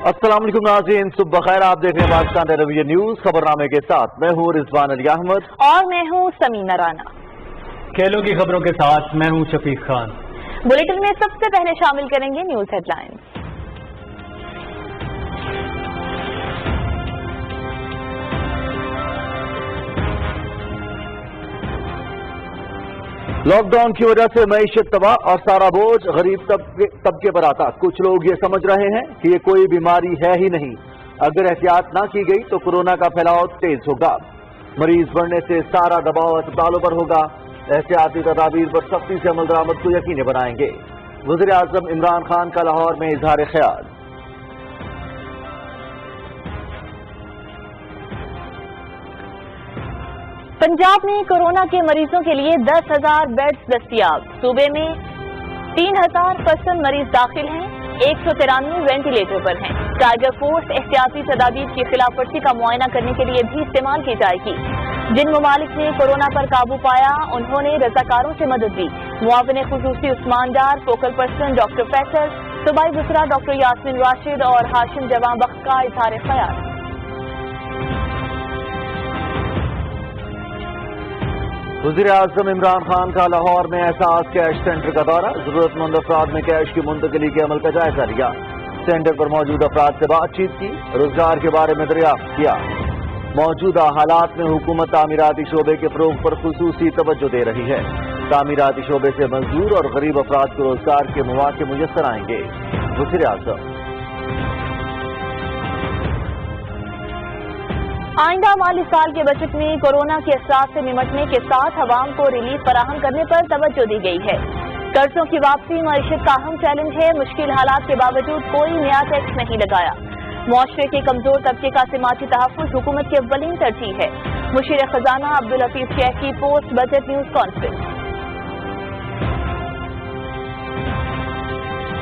अस्सलाम वालेकुम नाज़रीन, सुबह खैर। आप देख रहे हैं पाकिस्तान टेलीविजन न्यूज खबरनामे के साथ मैं हूँ रिजवान अली अहमद और मैं हूँ समीना राना। खेलों की खबरों के साथ मैं हूँ शफीक खान। बुलेटिन में सबसे पहले शामिल करेंगे न्यूज हेडलाइंस। लॉकडाउन की वजह से मईशत तबाह और सारा बोझ गरीब तबके पर आता। कुछ लोग ये समझ रहे हैं कि ये कोई बीमारी है ही नहीं, अगर एहतियात ना की गई तो कोरोना का फैलाव तेज होगा। मरीज बढ़ने से सारा दबाव अस्पतालों पर होगा। एहतियाती तदाबीर पर सख्ती से अमल दरामद को यकीनी बनाएंगे। वज़ीर आज़म इमरान खान का लाहौर में इजहार ख्याल। पंजाब में कोरोना के मरीजों के लिए 10,000 बेड्स दस्तियाब। सूबे में 3,000 मरीज दाखिल हैं, 193 वेंटिलेटर पर हैं। टाइगर फोर्स एहतियाती तदाबीर की खिलाफवर्जी का मुआयना करने के लिए भी इस्तेमाल की जाएगी। जिन ममालिक ने कोरोना पर काबू पाया उन्होंने रजाकारों से मदद दी। मुआविन खुसूसी उस्मान डार, फोकल पर्सन डॉक्टर फैसल, सूबाई वज़रा डॉक्टर यास्मीन राशिद और हाशिम जवां बख्श का इजहार ख्याल। वज़ीर आज़म इमरान खान का लाहौर में एहसास कैश सेंटर का दौरा। जरूरतमंद अफराद में कैश की मुंतकिली के अमल का जायजा लिया। सेंटर पर मौजूद अफराद से बातचीत की, रोजगार के बारे में दरियाफ्त किया। मौजूदा हालात में हुकूमत तामीराती शोबे के फरोग पर खुसूसी तवज्जो दे रही है। तामीराती शोबे से मजदूर और गरीब अफराद को रोजगार के मौके मुयस्सर आएंगे। वज़ीर आज़म आइंदा माली साल के बजट में कोरोना के असरात से निमटने के साथ अवाम को रिलीफ फराहम करने पर तवज्जो दी गई है। कर्जों की वापसी मईशत का अहम चैलेंज है। मुश्किल हालात के बावजूद कोई नया टैक्स नहीं लगाया। मुआशरे के कमजोर तबके का सिमाती तहफ़्फ़ुज़ हुकूमत की अव्वलीन तरजीह है। मुशीर खजाना अब्दुल हफीज शेख की पोस्ट बजट न्यूज कॉन्फ्रेंस।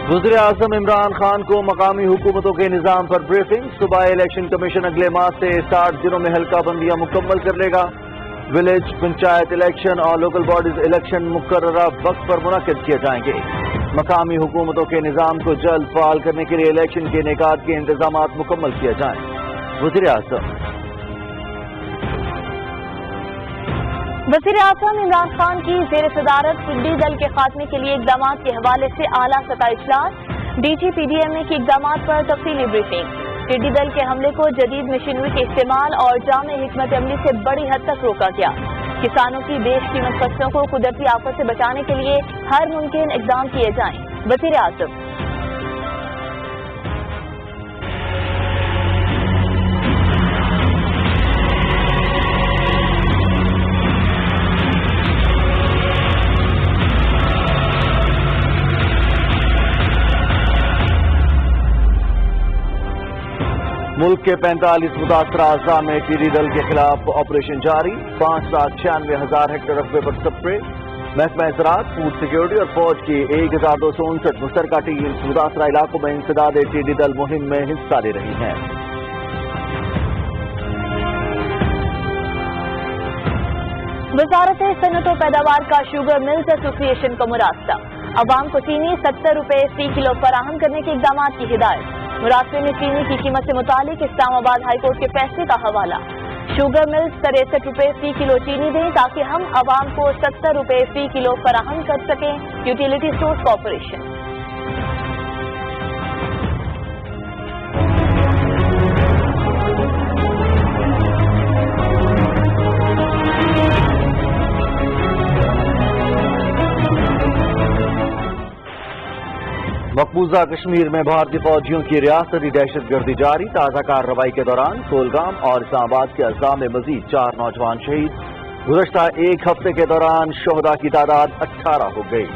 वज़ीर आज़म इमरान खान को मकामी हुकूमतों के निज़ाम पर ब्रीफिंग। सूबाई इलेक्शन कमीशन अगले माह से 60 दिनों में हल्का बंदियां मुकम्मल कर लेगा। विलेज पंचायत इलेक्शन और लोकल बॉडीज इलेक्शन मुकर्ररा वक्त पर मुनक़िद किए जाएंगे। मकामी हुकूमतों के निज़ाम को जल्द फ़ाल करने के लिए इलेक्शन के इनेकाद के इंतजामात मुकम्मल किए जाएं। वज़ीर आज़म वज़ीर आज़म इमरान खान की ज़ेर सदारत टिड्डी दल के खात्मे के लिए इक़दाम के हवाले से आला सतह इजलास। DGPDMA के इक़दाम पर तफसीली ब्रीफिंग। टिड्डी दल के हमले को जदीद मशीनरी के इस्तेमाल और जामे हिकमत अमली से बड़ी हद तक रोका गया। किसानों की बेशकीमत फसलों को कुदरती आफत से बचाने के लिए हर मुमकिन इक़दाम किए जाएं। वज़ीर आज़म मुल्क के 45 मुतासरा अज़ला में टिड्डी दल के खिलाफ ऑपरेशन जारी। 5,96,000 हेक्टेयर रकबे पर स्प्रे। महकमा ज़राअत, फूड सिक्योरिटी और फौज की 1,259 मुश्तरका टीम्स मुतासरा इलाकों में इंसदाद टिड्डी दल मुहिम में हिस्सा ले रही हैं। वज़ारत सनअत व पैदावार का शुगर मिल्स एसोसिएशन का मुरासला। अवाम को चीनी 70 रुपए फी किलो फराहम करने के इक़दाम की हिदायत। मुरासले में चीनी की कीमत से मुतालिक इस्लामाबाद हाईकोर्ट के फैसले का हवाला। शुगर मिल्स 63 रुपए फी किलो चीनी दें ताकि हम अवाम को 70 रुपए फी किलो फराहम कर सकें। यूटिलिटी स्टोर्स कॉरपोरेशन मकबूजा कश्मीर में भारतीय फौजियों की रियासती दहशत गर्दी जारी। ताज़ा कार्रवाई के दौरान कोलगाम और इस्लामाबाद के अज़ला में मजीद 4 नौजवान शहीद। गुज़श्ता एक हफ्ते के दौरान शोहदा की तादाद 18 हो गई।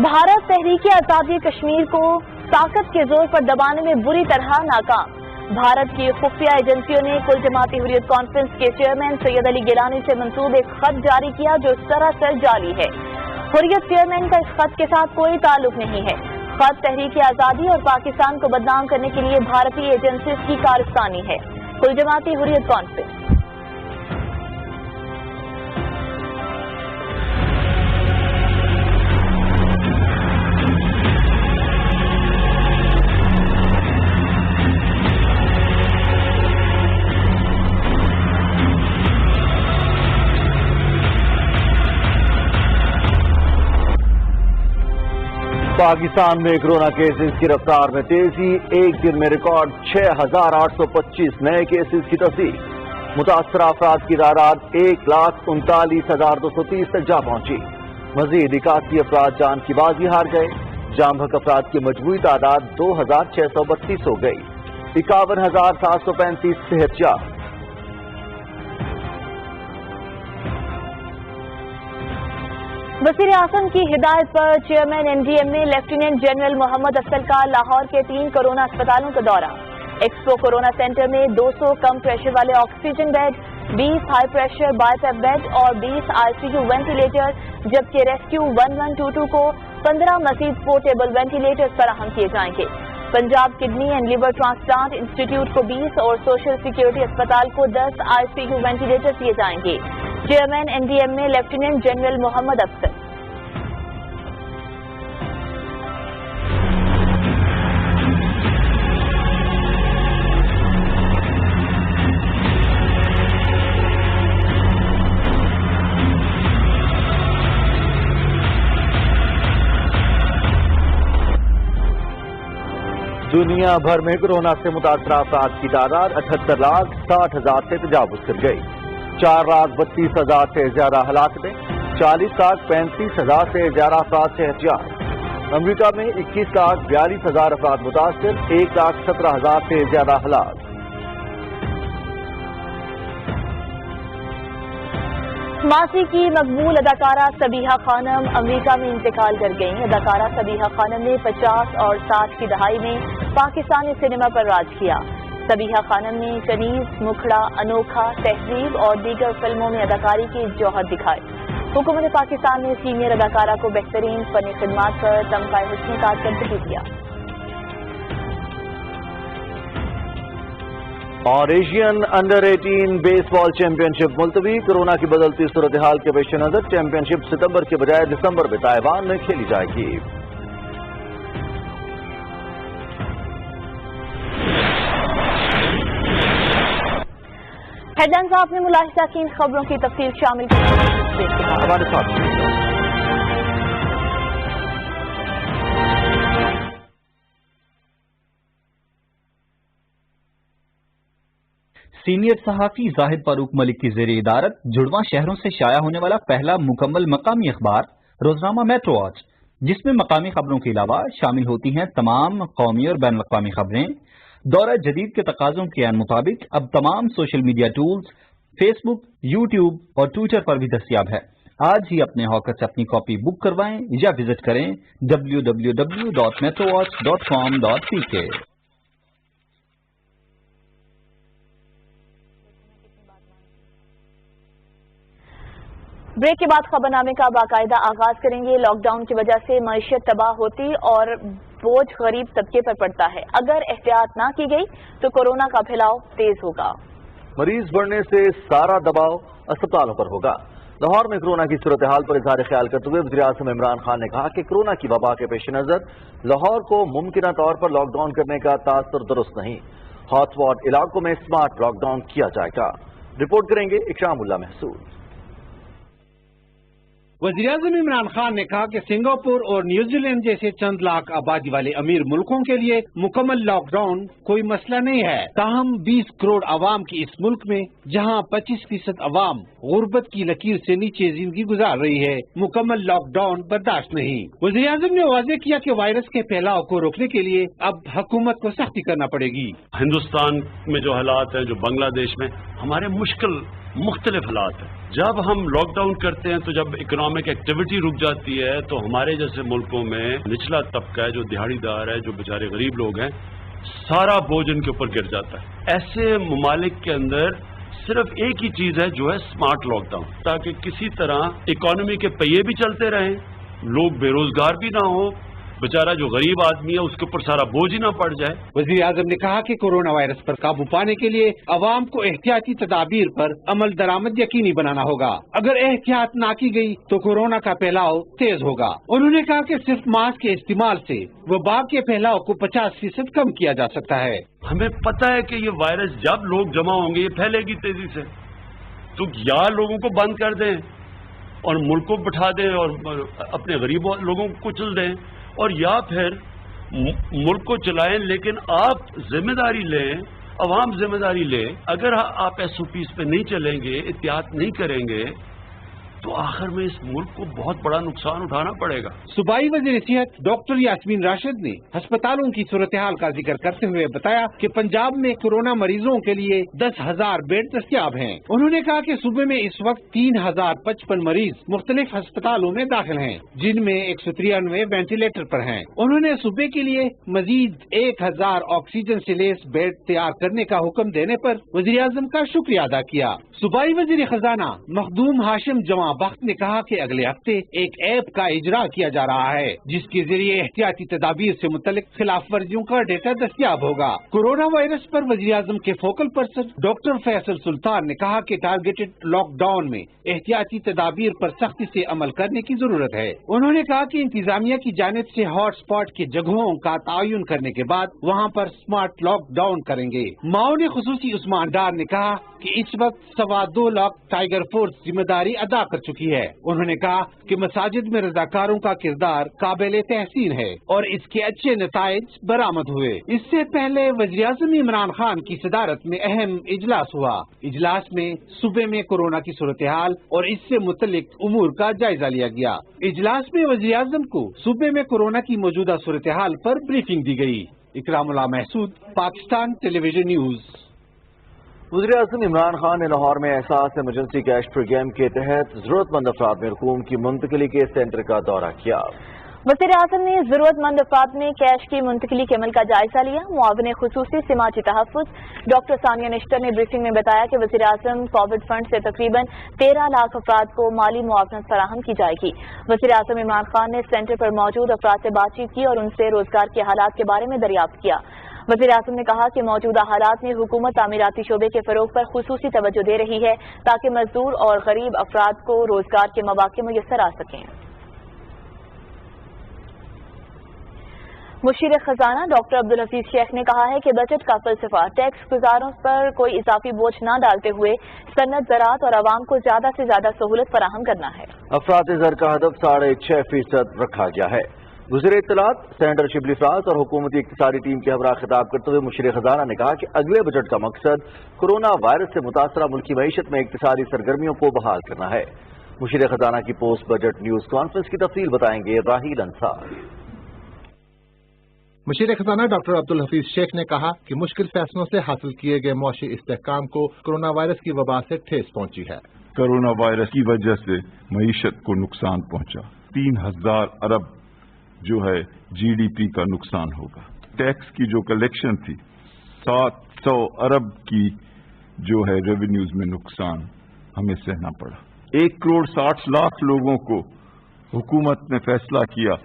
भारत तहरीक आज़ादी कश्मीर को ताकत के जोर पर दबाने में बुरी तरह नाकाम। भारत की खुफिया एजेंसियों ने कुल जमाती हुर्रियत कॉन्फ्रेंस के चेयरमैन सैयद अली गिलानी से मंसूब एक खत जारी किया जो सरासर जाली है। हुर्रियत चेयरमैन का इस खत के साथ कोई ताल्लुक नहीं है। खत तहरीक आज़ादी और पाकिस्तान को बदनाम करने के लिए भारतीय एजेंसी की कारस्तानी है। कुल जमाती हुर्रियत कॉन्फ्रेंस पाकिस्तान में कोरोना केसेस की रफ्तार में तेजी, एक दिन में रिकॉर्ड 6,825 नए केसेस की तस्दीक। मुतासरा अफराद की तादाद 1,39,230 तक जा पहुंची। मजीद 81 अफराद जान की बाजी हार गए। जाम बहक अफराद की मजमूई तादाद 2,632 हो गई। 51,735 सेहतयाब। वज़ीर आज़म की हिदायत पर chairman NDMA lieutenant general Mohammad Afzal का लाहौर के 3 कोरोना अस्पतालों का दौरा। एक्सपो कोरोना सेंटर में 200 कम प्रेशर वाले oxygen bed, 20 high pressure BiPAP bed और 20 ICU वेंटिलेटर, जबकि रेस्क्यू 1122 को 15 मजीद पोर्टेबल वेंटिलेटर्स फराहम किए जाएंगे। Punjab kidney and liver transplant institute को 20 और सोशल सिक्योरिटी अस्पताल को 10 ICU वेंटिलेटर दिए जाएंगे। Chairman NDMA lieutenant general Mohammad Afzal. दुनिया भर में कोरोना से मुतासरा अफराद की तादाद 78,60,000 से तजावुज कर गई। 4,32,000 से ज्यादा हलाकतें, 40,35,000 से ज्यादा अफराद सेहतयाब। अमरीका में 21,42,000 अफराद मुतासर, 1,17,000 से ज्यादा हलाक। मासी की मकबूल अदाकारा सबीहा खानम अमेरिका में इंतकाल कर गईं। अदाकारा सबीहा खानम ने 50 और 60 की दहाई में पाकिस्तानी सिनेमा पर राज किया। सबीहा खानम ने कनीज, मुखड़ा, अनोखा, तहजीब और दीगर फिल्मों में अदाकारी की जौहर दिखाई। हुकूमत पाकिस्तान ने सीनियर अदाकारा को बेहतरीन फनी खिदमात पर तमगा हुस्न कारकर्दगी दिया। और एशियन अंडर 18 बेसबॉल चैंपियनशिप मुलतवी। कोरोना की बदलती सूरत हाल के पेश नजर चैंपियनशिप सितंबर के बजाय दिसंबर में ताइवान में खेली जाएगी। हेडलाइंस आपने मुलाहिजा की, इन खबरों की तफसील शामिल की हमारे साथ। सीनियर सहाफी जाहिद फारूक मलिक की ज़ेर इदारत जुड़वा शहरों से शाया होने वाला पहला मुकम्मल मकामी अखबार रोजनामा मेट्रो आज, जिसमें मकामी खबरों के अलावा शामिल होती हैं तमाम कौमी और बैन अवी खबरें। दौरा जदीद के तकाजों के अन मुताबिक अब तमाम social media tools Facebook, YouTube और ट्विटर पर भी दस्तियाब है। आज ही अपने हॉकर से अपनी कॉपी बुक करवाएं या विजिट करें www.metrowatch.com.pk। ब्रेक के बाद खबरनामे का बाकायदा आगाज करेंगे। लॉकडाउन की वजह से मईशत तबाह होती और बोझ गरीब तबके पर पड़ता है। अगर एहतियात ना की गई तो कोरोना का फैलाव तेज होगा। मरीज बढ़ने से सारा दबाव अस्पतालों पर होगा। लाहौर में कोरोना की सूरत हाल पर इजहार ख्याल करते हुए वज़ीर आज़म इमरान खान ने कहा कि कोरोना की वबा के पेश नजर लाहौर को मुमकिन तौर पर लॉकडाउन करने का तासुर दुरुस्त नहीं। हॉटस्पॉट इलाकों में स्मार्ट लॉकडाउन किया जाएगा। रिपोर्ट करेंगे इकरामुल्लाह महसूद। वज़ीर-ए-आज़म इमरान खान ने कहा कि सिंगापुर और न्यूजीलैंड जैसे चंद लाख आबादी वाले अमीर मुल्कों के लिए मुकम्मल लॉकडाउन कोई मसला नहीं है। ताहम 20 करोड़ आवाम की इस मुल्क में जहां 25% आवाम गुर्बत की लकीर से नीचे जिंदगी गुजार रही है, मुकम्मल लॉकडाउन बर्दाश्त नहीं। वज़ीर-ए-आज़म ने वाज़ेह किया कि वायरस के फैलाव को रोकने के लिए अब हुकूमत को सख्ती करना पड़ेगी। हिंदुस्तान में जो हालात है, जो बांग्लादेश में, हमारे मुख्तलिफ हालात है। जब हम लॉकडाउन करते हैं तो जब इकोनॉमिक एक्टिविटी रुक जाती है तो हमारे जैसे मुल्कों में निचला तबका है, जो दिहाड़ीदार है, जो बेचारे गरीब लोग हैं, सारा बोझ इनके ऊपर गिर जाता है। ऐसे ममालिक के अंदर सिर्फ एक ही चीज है जो है स्मार्ट लॉकडाउन, ताकि किसी तरह इकोनॉमी के पहिए भी चलते रहें, लोग बेरोजगार भी ना हो, बेचारा जो गरीब आदमी है उसके ऊपर सारा बोझ ही ना पड़ जाए। वज़ीर आज़म ने कहा कि कोरोना वायरस पर काबू पाने के लिए अवाम को एहतियाती तदाबीर पर अमल दरामद यकीनी बनाना होगा। अगर एहतियात ना की गई तो कोरोना का फैलाव तेज होगा। उन्होंने कहा कि सिर्फ मास्क के इस्तेमाल से वबा के फैलाव को 50% कम किया जा सकता है। हमें पता है कि ये वायरस जब लोग जमा होंगे ये फैलेगी तेजी से, तो या लोगों को बंद कर दें और मुल्क को बिठा दें और अपने गरीब लोगों को कुचल दें, اور یا پھر ملک کو چلائیں لیکن آپ ذمہ داری لیں، عوام ذمہ داری لے. اگر آپ ایس او پیز پہ نہیں چلیں گے، احتیاط نہیں کریں گے تو آخر میں اس ملک کو بہت بڑا نقصان اٹھانا پڑے گا. صوبائی وزیر صحت ڈاکٹر یاسمین راشد نے ہسپتالوں کی صورتحال کا ذکر کرتے ہوئے بتایا کہ پنجاب میں کورونا مریضوں کے لیے 10,000 بیڈ دستیاب ہیں. انہوں نے کہا کہ صوبے میں اس وقت 3,055 مریض مختلف ہسپتالوں میں داخل ہیں، جن میں 193 وینٹیلیٹر پر ہیں. انہوں نے صوبے کے لیے مزید 1,000 آکسیجن سے لیس بیڈ تیار کرنے کا حکم دینے پر وزیر اعظم کا شکریہ ادا کیا. صوبائی وزیر خزانہ مخدوم ہاشم جمع بخت نے کہا کہ اگلے ہفتے ایک ایپ کا اجرا کیا جا رہا ہے جس کے ذریعے احتیاطی تدابیر سے متعلق خلاف ورزیوں کا ڈیٹا دستیاب ہوگا. کورونا وائرس پر وزیر اعظم کے فوکل پرسن ڈاکٹر فیصل سلطان نے کہا کہ ٹارگیٹڈ لاک ڈاؤن میں احتیاطی تدابیر پر سختی سے عمل کرنے کی ضرورت ہے. انہوں نے کہا کہ انتظامیہ کی جانب سے ہاٹ اسپاٹ کی جگہوں کا تعین کرنے کے بعد وہاں پر اسمارٹ لاک ڈاؤن کریں گے. معاون خصوصی عثمان ڈار نے کہا کہ اس وقت 2.25 لاکھ ٹائیگر فورس ذمہ داری ادا کر چکی ہے. انہوں نے کہا کہ مساجد میں رضاکاروں کا کردار قابل تحسین ہے اور اس کے اچھے نتائج برآمد ہوئے. اس سے پہلے وزیر اعظم عمران خان کی صدارت میں اہم اجلاس ہوا. اجلاس میں صوبے میں کورونا کی صورتحال اور اس سے متعلق امور کا جائزہ لیا گیا. اجلاس میں وزیر اعظم کو صوبے میں کورونا کی موجودہ صورتحال پر بریفنگ دی گئی. اکرام اللہ محسود، پاکستان ٹیلی ویژن نیوز. وزیر اعظم عمران خان نے لاہور میں احساس ایمرجنسی کیش پروگرام کے تحت ضرورت مند افراد میں رقوم کی منتقلی کے سینٹر کا دورہ کیا. وزیر اعظم نے ضرورت مند افراد میں کیش کی منتقلی کے عمل کا جائزہ لیا. معاون خصوصی سماجی تحفظ ڈاکٹر ثانیہ نشتر نے بریفنگ میں بتایا کہ وزیر اعظم کووڈ فنڈ سے تقریباً 13 لاکھ افراد کو مالی معاونت فراہم کی جائے گی. وزیر اعظم عمران خان نے سینٹر پر موجود افراد سے بات چیت کی اور ان سے روزگار کے حالات کے بارے میں دریافت کیا. وزیر اعظم نے کہا کہ موجودہ حالات میں حکومت تعمیراتی شعبے کے فروغ پر خصوصی توجہ دے رہی ہے تاکہ مزدور اور غریب افراد کو روزگار کے مواقع میسر آ سکیں. مشیر خزانہ ڈاکٹر عبدالحفیظ شیخ نے کہا ہے کہ بجٹ کا فلسفہ ٹیکس گزاروں پر کوئی اضافی بوجھ نہ ڈالتے ہوئے صنعت زراعت اور عوام کو زیادہ سے زیادہ سہولت فراہم کرنا ہے. افراط زر کا ہدف 6.5% رکھا گیا ہے. وزیر اطلاعات سینیٹر شبلی فراز اور حکومتی اقتصادی ٹیم کے ہمراہ خطاب کرتے ہوئے مشیر خزانہ نے کہا کہ اگلے بجٹ کا مقصد کورونا وائرس سے متاثرہ ملکی معیشت میں اقتصادی سرگرمیوں کو بحال کرنا ہے. مشیر خزانہ کی پوسٹ بجٹ نیوز کانفرنس کی تفصیل بتائیں گے راہیل انصار. مشیر خزانہ ڈاکٹر عبدالحفیظ شیخ نے کہا کہ مشکل فیصلوں سے حاصل کیے گئے معاشی استحکام کو کورونا وائرس کی وبا سے ٹھیس پہنچی ہے. کورونا وائرس کی وجہ سے معیشت کو نقصان پہنچا. 3,000 ارب جو ہے جی ڈی پی کا نقصان ہوگا. ٹیکس کی جو کلیکشن تھی 700 ارب کی جو ہے ریونیوز میں نقصان ہمیں سہنا پڑا. 1,60,00,000 لوگوں کو حکومت نے فیصلہ کیا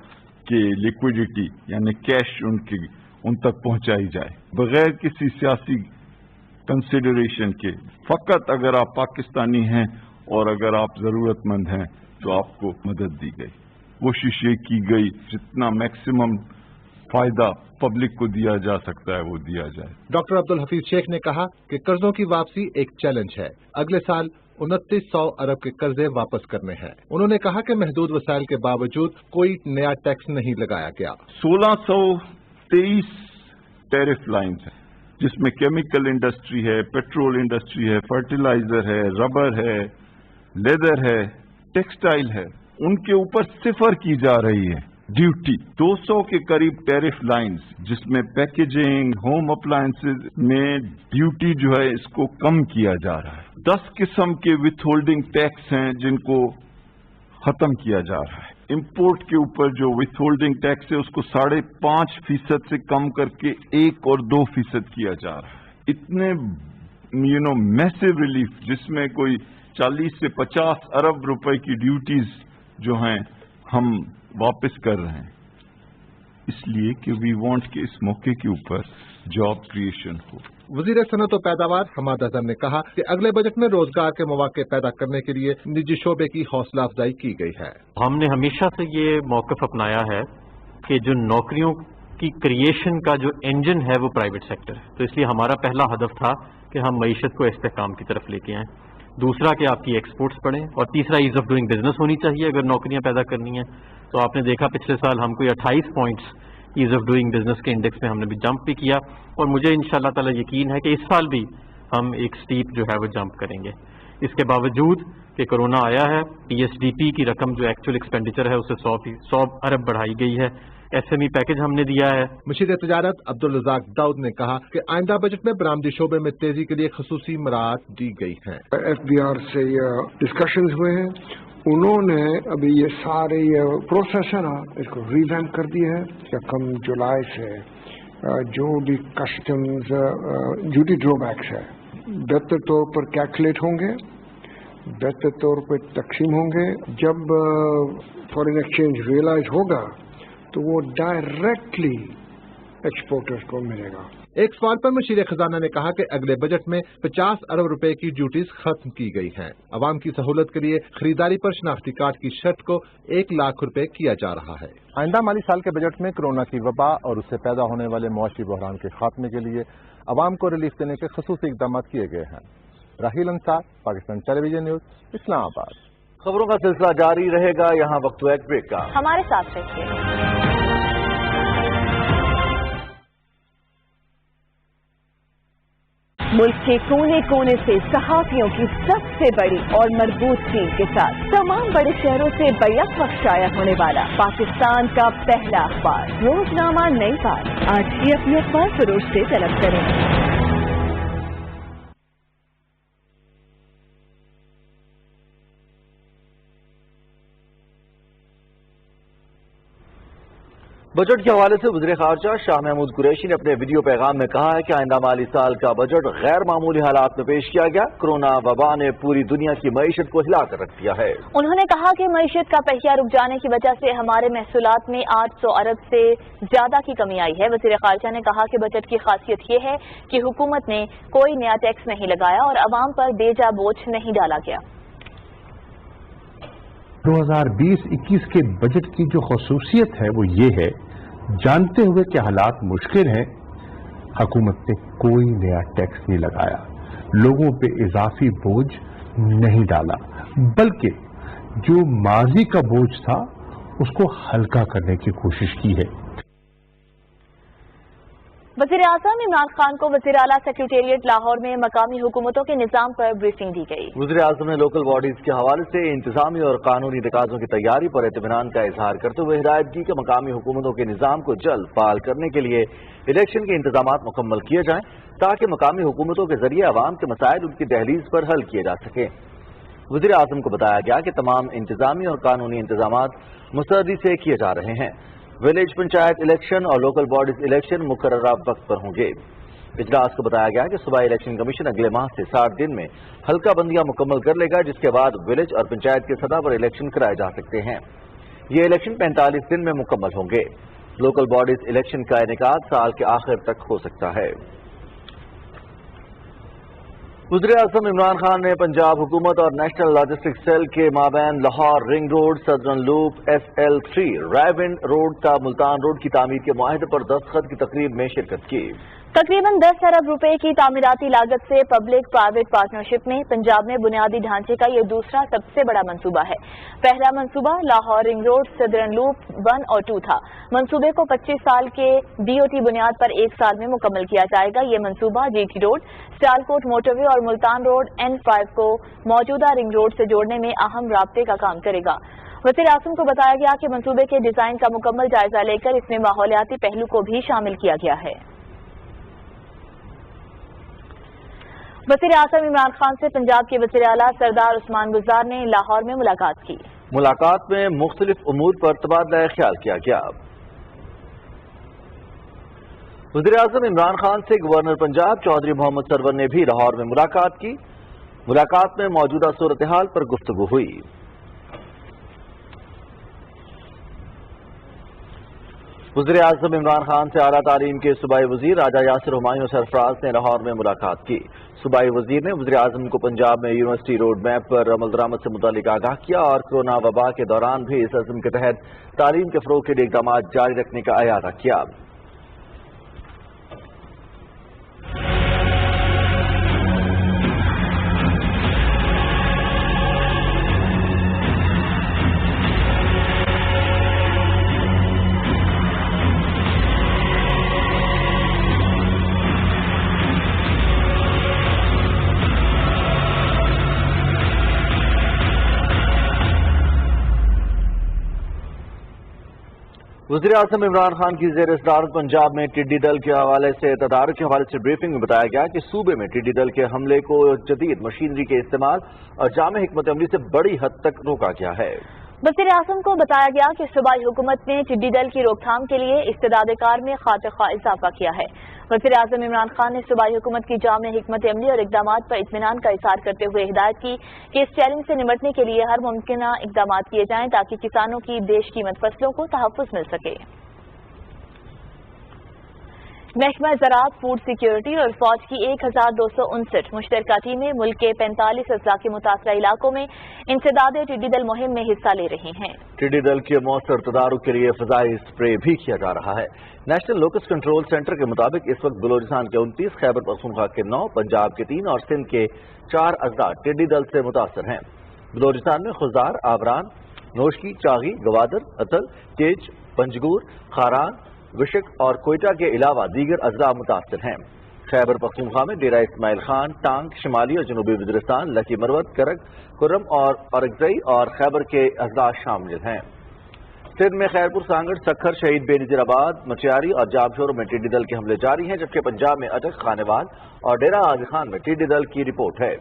کہ لیکوڈیٹی یعنی کیش ان تک پہنچائی جائے بغیر کسی سیاسی کنسیڈریشن کے. فقط اگر آپ پاکستانی ہیں اور اگر آپ ضرورت مند ہیں تو آپ کو مدد دی گئی. کوشش یہ کی گئی جتنا میکسیمم فائدہ پبلک کو دیا جا سکتا ہے وہ دیا جائے. ڈاکٹر عبدالحفیظ شیخ نے کہا کہ قرضوں کی واپسی ایک چیلنج ہے. اگلے سال 2900 ارب کے قرضے واپس کرنے ہیں. انہوں نے کہا کہ محدود وسائل کے باوجود کوئی نیا ٹیکس نہیں لگایا گیا. 1623 ٹیرف لائنز ہیں جس میں کیمیکل انڈسٹری ہے، پیٹرول انڈسٹری ہے، فرٹیلائزر ہے، ربر ہے، لیدر ہے، ٹیکسٹائل ہے. ان کے اوپر 0 کی جا رہی ہے ڈیوٹی. 200 کے قریب ٹیرف لائنز جس میں پیکیجنگ، ہوم اپلائنسز میں ڈیوٹی جو ہے اس کو کم کیا جا رہا ہے. 10 قسم کے وتھ ہولڈنگ ٹیکس ہیں جن کو ختم کیا جا رہا ہے. امپورٹ کے اوپر جو وتھ ہولڈنگ ٹیکس ہے اس کو 5.5% سے کم کر کے 1 اور 2% کیا جا رہا ہے. اتنے میسو ریلیف جس میں کوئی 40 سے 50 ارب روپے کی ڈیوٹیز جو ہیں ہم واپس کر رہے ہیں اس لیے کہ وی وانٹ کہ اس موقع کے اوپر جاب کریشن ہو. وزیر صنعت و پیداوار حماد اظہر نے کہا کہ اگلے بجٹ میں روزگار کے مواقع پیدا کرنے کے لیے نجی شعبے کی حوصلہ افزائی کی گئی ہے. ہم نے ہمیشہ سے یہ موقف اپنایا ہے کہ جو نوکریوں کی کریشن کا جو انجن ہے وہ پرائیویٹ سیکٹر ہے. تو اس لیے ہمارا پہلا ہدف تھا کہ ہم معیشت کو استحکام کی طرف لے کے آئیں. दूसरा कि आपकी एक्सपोर्ट्स बढ़ें, और तीसरा ईज ऑफ डूइंग बिजनेस होनी चाहिए अगर नौकरियां पैदा करनी है। तो आपने देखा पिछले साल हम कोई 28 points ease of doing business के इंडेक्स में हमने भी जंप भी किया, और मुझे इंशाल्लाह ताला यकीन है कि इस साल भी हम एक स्टीप जो है वो जंप करेंगे। इसके बावजूद कि कोरोना आया है, पीएसडीपी की रकम जो एक्चुअल एक्सपेंडिचर है उसे 100 अरब बढ़ाई गई है, एसएमई पैकेज हमने दिया है। मुशीर तजारत अब्दुल रज़ाक दाऊद ने कहा कि आइंदा बजट में बरामदी शोबे में तेजी के लिए खसूसी मराहत दी गई हैं। FBR से डिस्कशंस हुए हैं, उन्होंने अभी ये सारे प्रोसेस है ना इसको रिवैम्प कर दिया है। कम जुलाई से जो भी कस्टम्स ड्यूटी ड्रॉबैक्स है बेहतर तौर पर कैलकुलेट होंगे, बेहतर तौर पर तकसीम होंगे। जब फॉरेन एक्सचेंज रियलाइज होगा तो वो डायरेक्टली एक्सपोर्टर्स को मिलेगा। एक सवाल पर मुशीर खजाना ने कहा कि अगले बजट में 50 अरब रुपए की ड्यूटीज खत्म की गई हैं। अवाम की सहूलत के लिए खरीदारी पर शनाख्ती कार्ड की शर्त को 1 लाख रुपए किया जा रहा है। आइंदा माली साल के बजट में कोरोना की वबा और उससे पैदा होने वाले मुआशी बहरान के खात्मे के लिए अवाम को रिलीफ देने के खसूसी इकदाम किए गए हैं। राहील अंसार, पाकिस्तान टेलीविजन न्यूज, इस्लामाबाद। खबरों का सिलसिला जारी रहेगा, यहाँ वक्त हुआ एक ब्रेक का। हमारे साथ रहिए। मुल्क के कोने कोने से सहाफियों की सबसे बड़ी और मजबूत टीम के साथ तमाम बड़े शहरों से बैक वक्त शाया होने वाला पाकिस्तान का पहला अखबार रोजनामा नई बात। आज ही अपने अखबार फरोश से तलब करें। बजट के हवाले से वज़ीर ख़ारजा शाह महमूद कुरैशी ने अपने वीडियो पैगाम में कहा है कि आइंदा माली साल का बजट गैर मामूली हालात में पेश किया गया। कोरोना वबा ने पूरी दुनिया की मईशत को हिलाकर रख दिया है। उन्होंने कहा कि मईशत का पहिया रुक जाने की वजह से हमारे महसूलात में 800 अरब से ज्यादा की कमी आई है। वज़ीर ख़ारजा ने कहा कि बजट की खासियत ये है कि हुकूमत ने कोई नया टैक्स नहीं लगाया और अवाम पर बेजा बोझ नहीं डाला गया। 2020-21 के बजट की जो खसूसियत है वो ये है, जानते हुए कि हालात मुश्किल हैं, हुकूमत ने कोई नया टैक्स नहीं लगाया, लोगों पे इजाफी बोझ नहीं डाला, बल्कि जो माजी का बोझ था उसको हल्का करने की कोशिश की है। वज़ीर आज़म इमरान खान को वज़ीर आला सेक्रेटेरिएट लाहौर में मकामी हुकूमतों के निज़ाम पर ब्रीफिंग दी गई। वज़ीर आज़म ने लोकल बॉडीज के हवाले से इंतजामी और कानूनी तकाज़ों की तैयारी पर इत्मीनान का इजहार करते हुए हिदायत की कि मकामी हुकूमतों के निज़ाम को जल्द फाल करने के लिए इलेक्शन के इंतजाम मुकम्मल किए जाएं ताकि मकामी हुकूमतों के जरिए अवाम के मसाइल उनकी दहलीज पर हल किए जा सकें। वज़ीर आज़म को बताया गया कि तमाम इंतजामी और कानूनी इंतजाम मुस्तैदी से किए जा रहे हैं। विलेज पंचायत इलेक्शन और लोकल बॉडीज इलेक्शन मुकर्ररा वक्त पर होंगे। इजलास को बताया गया कि सूबाई इलेक्शन कमीशन अगले माह से 60 दिन में हल्का बंदियां मुकम्मल कर लेगा, जिसके बाद विलेज और पंचायत की सतह पर इलेक्शन कराए जा सकते हैं। ये इलेक्शन 45 दिन में मुकम्मल होंगे। लोकल बॉडीज इलेक्शन का इनेकाद साल के आखिर तक हो सकता है। वज़ीर आज़म इमरान खान ने पंजाब हुकूमत और नेशनल लॉजिस्टिक सेल के माबैन Lahore ring road, southern loop, SL3, Raiwind road का मुल्तान रोड की तामीर के मुआहदे पर दस्तखत की तकरीब में शिरकत की। तकरीबन 10 अरब रुपए की तामीराती लागत से पब्लिक प्राइवेट पार्टनरशिप में पंजाब में बुनियादी ढांचे का ये दूसरा सबसे बड़ा मंसूबा है। पहला मंसूबा Lahore ring road, southern loop 1 और 2 था। मंसूबे को 25 साल के BOT बुनियाद पर 1 साल में मुकम्मल किया जाएगा। ये मंसूबा GT रोड, स्टालकोट मोटरवे और मुल्तान रोड N5 को मौजूदा रिंग रोड से जोड़ने में अहम राब्ते का काम करेगा। वज़ीर आज़म को बताया गया कि मंसूबे के डिजाइन का मुकम्मल जायजा लेकर इसमें माहौलियाती पहलू को भी शामिल किया गया है। वज़ीर आज़म इमरान खान से पंजाब के वज़ीर आला सरदार उस्मान गुज़ार ने लाहौर में मुलाकात की। मुलाकात में मुख्तलिफ उमूर पर तबादला ख्याल किया गया। वज़ीर आज़म इमरान खान से गवर्नर पंजाब चौधरी मोहम्मद सरवर ने भी लाहौर में मुलाकात की। मुलाकात में मौजूदा सूरत हाल पर गुफ्तगू हुई। वज़ीर आज़म इमरान खान से आला तालीम के सूबाई वज़ीर राजा यासिर हुमायूं सरफराज ने लाहौर में मुलाकात की। सूबाई वज़ीर ने वज़ीर आज़म को पंजाब में यूनिवर्सिटी रोड मैप पर अमल दरामद से मुतालिक आगाह किया और कोरोना वबा के दौरान भी इस अज़्म के तहत तालीम के फ़रोग़ के लिए इक़दाम जारी रखने का अयादा किया। वज़ीर आज़म इमरान खान की ज़ेर सदारत पंजाब में टिड्डी दल के हवाले से तदारुक के हवाले से ब्रीफिंग में बताया गया कि सूबे में टिड्डी दल के हमले को जदीद मशीनरी के इस्तेमाल और जामे हिकमत अमली से बड़ी हद तक रोका गया है। वज़ीर आज़म को बताया गया कि सूबाई हुकूमत ने टिड्डी दल की रोकथाम के लिए इस्तेदाद कार में खातिर इजाफा किया है। वज़ीर आज़म इमरान खान ने सूबाई हुकूमत की जामे हिकमत अमली और इकदामात पर इत्मीनान का इज़हार करते हुए हिदायत की कि इस चैलेंज से निपटने के लिए हर मुमकिन इकदाम किए जाएं ताकि किसानों की बेशकीमत फसलों को तहफ़्फ़ुज़ मिल सके। महकमा ज़राअत, फूड सिक्योरिटी और फौज की 1259 मुश्तरका टीमें मुल्क के 45 अजला के मुतासरा इलाकों में इंसदाद टिड्डी दल मुहिम में हिस्सा ले रही हैं। टिड्डी दल के मौसर तदारुक के लिए फ़ज़ाई स्प्रे भी किया जा रहा है। नेशनल लोकस कंट्रोल सेंटर के मुताबिक इस वक्त बलोचिस्तान के 29, खैबर पख्तूनख्वा के 9, पंजाब के 3 और सिंध के 4 अजला टिड्डी दल से मुतासर हैं। बलोचिस्तान में खुजार, आबरान, नोशकी, चागी, गवादर, अतल, तेज, पंजगूर, खारान, विशक और कोयटा के अलावा दीगर अजला मुतासर हैं। खैबर पख्तूनख्वा में डेरा इस्माइल खान, टांग, शिमाली और जनूबी वज़ीरिस्तान, लकी मरवत, करक, कुर्रम और औरंगज़ई और खैबर के अजला शामिल हैं। सिंध में खैरपुर, सांगड़, सखर, शहीद बेनज़ीराबाद, मचियारी और जामशोरों में टिड्डी दल के हमले जारी हैं, जबकि पंजाब में अटक, खानेवाल और डेरा आज़ी खान में टिड्डी दल की रिपोर्ट है।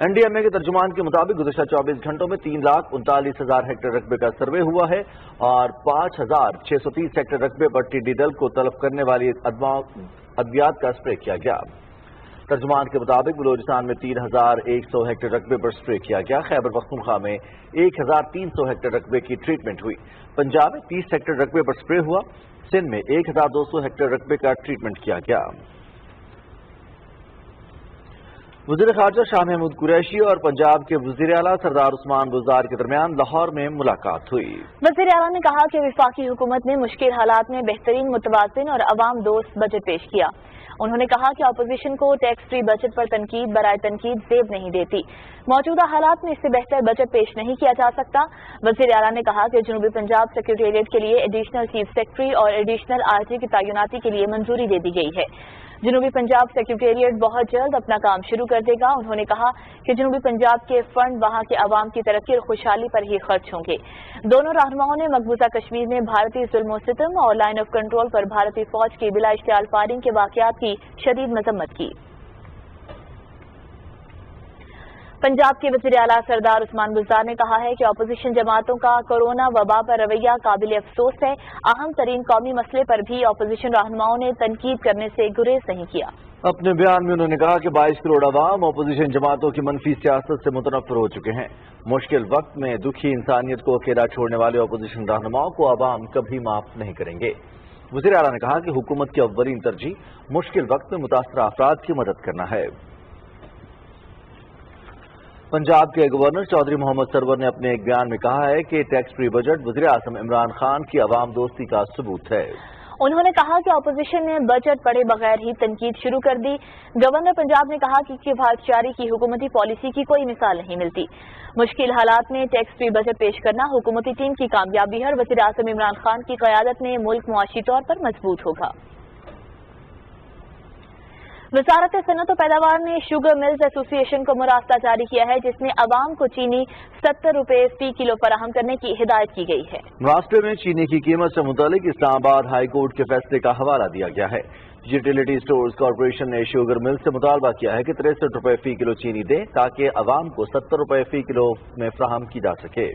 NDMA के तर्जुमान के मुताबिक गुज़श्ता 24 घंटों में 3,39,000 हेक्टेयर रकबे का सर्वे हुआ है और 5,630 हेक्टेयर रकबे पर टिड्डी दल को तलब करने वाली अद्वियात का स्प्रे किया गया। तर्जुमान के मुताबिक बलोचिस्तान में 3,100 हेक्टेयर रकबे पर स्प्रे किया गया। खैबर पख्तूनख्वा में 1,300 हेक्टेयर रकबे की ट्रीटमेंट हुई। पंजाब में 30 हेक्टेयर रकबे पर स्प्रे हुआ। सिंध में 1,200 हेक्टेयर रकबे का ट्रीटमेंट किया गया। वज़ीर ख़ारजा शाह महमूद कुरैशी और पंजाब के वज़ीर आला सरदार उस्मान बुज़दार के दरमियान लाहौर में मुलाकात हुई। वज़ीर आला ने कहा कि वफाकी हुकूमत ने मुश्किल हालात में बेहतरीन, मुतवाज़िन और अवाम दोस्त बजट पेश किया। उन्होंने कहा कि अपोजिशन को टैक्स फ्री बजट पर तनकीद बराए तनकीद ज़ेब नहीं देती। मौजूदा हालात में इससे बेहतर बजट पेश नहीं किया जा सकता। वज़ीर आला ने कहा कि जनूबी पंजाब सेक्रेटेरिएट के लिए एडिशनल चीफ सेक्रेटरी और एडिशनल RT की तैनाती के लिए मंजूरी दे दी गई है। जनूबी पंजाब सेक्रेटेरिएट बहुत जल्द अपना काम शुरू कर देगा। उन्होंने कहा कि जनूबी पंजाब के फंड वहां के अवाम की तरक्की और खुशहाली पर ही खर्च होंगे। दोनों रहनुमाओं ने मकबूजा कश्मीर में भारतीय जुल्म सितम और लाइन ऑफ कंट्रोल पर भारतीय फौज की बिला इश्तियाल फायरिंग के वाक़यात की शदीद मजम्मत की। पंजाब के वज़ीर आला सरदार उस्मान बुज़दार ने कहा है कि अपोजिशन जमातों का कोरोना वबा पर रवैया काबिल अफसोस है। अहम तरीन कौमी मसले पर भी अपोजिशन रहनुमाओं ने तनकीद करने से गुरेज नहीं किया। अपने बयान में उन्होंने कहा कि 22 करोड़ अवाम अपोजिशन जमातों की मनफी सियासत से मुतनफ़िर हो चुके हैं। मुश्किल वक्त में दुखी इंसानियत को अकेला छोड़ने वाले अपोजिशन रहनुमाओं को अवाम कभी माफ नहीं करेंगे। वज़ीर आला ने कहा कि हुकूमत की अव्वलीन तरजीह मुश्किल वक्त में मुतासरा अफराद की मदद करना है। पंजाब के गवर्नर चौधरी मोहम्मद सरवर ने अपने एक बयान में कहा है कि टैक्स फ्री बजट वज़ीर आज़म इमरान खान की अवाम दोस्ती का सबूत है। उन्होंने कहा कि अपोजिशन ने बजट पढ़े बगैर ही तनकीद शुरू कर दी। गवर्नर पंजाब ने कहा कि किफायतशारी की हुकूमती पॉलिसी की कोई मिसाल नहीं मिलती। मुश्किल हालात में टैक्स फ्री बजट पेश करना हुकूमती टीम की कामयाबी है और वज़ीर आज़म इमरान खान की क़यादत में मुल्क मुआशी तौर पर मजबूत होगा। वज़ारत सनअत और पैदावार ने शुगर मिल्स एसोसिएशन को मुरास्ता जारी किया है, जिसमें अवाम को चीनी 70 रुपए फी किलो फराहम करने की हिदायत की गई है। मुरास्ते में चीनी की कीमत से मुतालिक इस्लामाबाद हाई कोर्ट के फैसले का हवाला दिया गया है। यूटिलिटी स्टोर्स कॉरपोरेशन ने शुगर मिल्स से मुतालबा किया है कि 63 रुपए फी किलो चीनी दें ताकि अवाम को 70 रुपए फी किलो में फराहम की जा सके।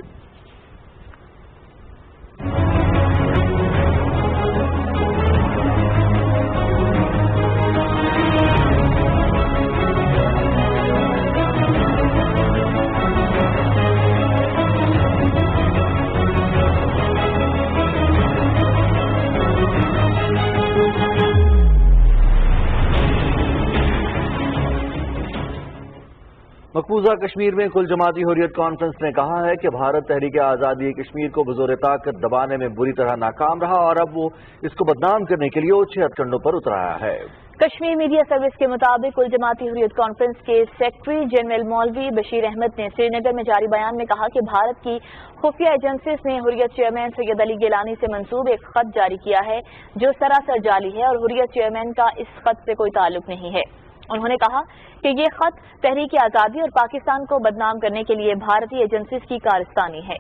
मकबूजा कश्मीर में कुल जमाती हुर्रियत कॉन्फ्रेंस ने कहा है कि भारत तहरीक आज़ादी कश्मीर को बज़ोर ताकत दबाने में बुरी तरह नाकाम रहा और अब वो इसको बदनाम करने के लिए ऊंचे हथकंडों पर उतर आया है। कश्मीर मीडिया सर्विस के मुताबिक कुल जमाती हुर्रियत कॉन्फ्रेंस के सेक्रेटरी जनरल मौलवी बशीर अहमद ने श्रीनगर में जारी बयान में कहा कि भारत की खुफिया एजेंसीज ने हुर्रियत चेयरमैन सैयद अली गिलानी से मंसूब एक खत जारी किया है जो सरासर जाली है और हुर्रियत चेयरमैन का इस खत से कोई ताल्लुक नहीं है। उन्होंने कहा कि ये खत तहरीक आज़ादी और पाकिस्तान को बदनाम करने के लिए भारतीय एजेंसीज की कारस्तानी है।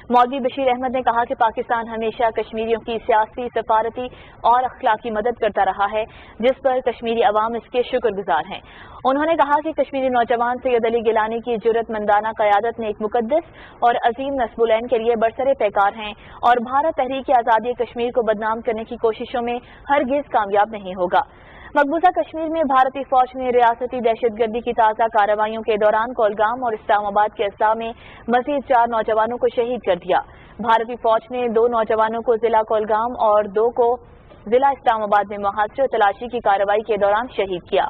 मौलवी बशीर अहमद ने कहा कि पाकिस्तान हमेशा कश्मीरियों की सियासी, सफारती और अखलाकी मदद करता रहा है, जिस पर कश्मीरी अवाम इसके शुक्रगुजार हैं। उन्होंने कहा कि कश्मीरी नौजवान सैयद अली गिलानी की जुर्रतमंदाना क़यादत में एक मुकद्दस और अजीम नस्बुलैन के लिए बरसरे पैकार हैं और भारत तहरीक आज़ादी कश्मीर को बदनाम करने की कोशिशों में हरगिज कामयाब नहीं होगा। मकबूजा कश्मीर में भारतीय फौज ने रियासती दहशतगर्दी की ताज़ा कार्रवाइयों के दौरान कोलगाम और इस्लामाबाद के अजला में मजीद 4 नौजवानों को शहीद कर दिया। भारतीय फौज ने 2 नौजवानों को जिला कोलगाम और 2 को जिला इस्लामाबाद में मुहासरे और तलाशी की कार्रवाई के दौरान शहीद किया।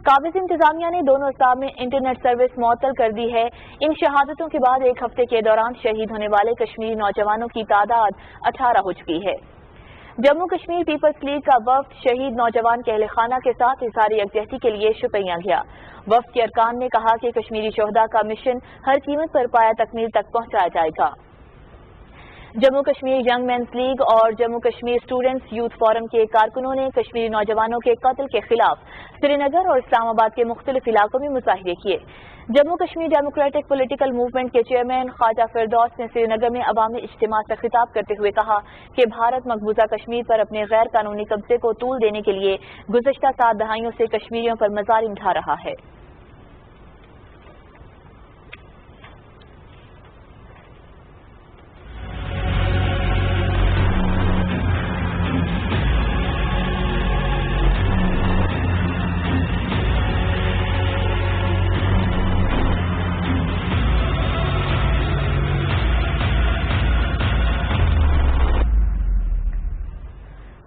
काबिज इंतजामिया ने दोनों अजला में इंटरनेट सर्विस मुअत्तल कर दी है। इन शहादतों के बाद एक हफ्ते के दौरान शहीद होने वाले कश्मीरी नौजवानों की तादाद 18 हो चुकी है। जम्मू कश्मीर पीपल्स लीग का वफ्द शहीद नौजवान के अहले खाना के साथ इज़हार यकजहती के लिए शुपियां गया। वफ्द के अरकान ने कहा कि कश्मीरी शोहदा का मिशन हर कीमत पर पाया तकमील तक पहुंचाया जाएगा। Jammu Kashmir young men's league और Jammu Kashmir students youth forum के कारकुनों ने कश्मीरी नौजवानों के कत्ल के खिलाफ श्रीनगर और इस्लामाबाद के मुख्तलिफ इलाकों में मुजाहिरे किए। Jammu Kashmir democratic political movement के चेयरमैन ख्वाजा फिरदौस ने श्रीनगर में अवामी इज्तिमा से खिताब करते हुए कहा कि भारत मकबूजा कश्मीर पर अपने गैर कानूनी कब्जे को तूल देने के लिए गुज़श्ता 7 दहाइयों से कश्मीरियों पर मज़ालिम ढा रहा है।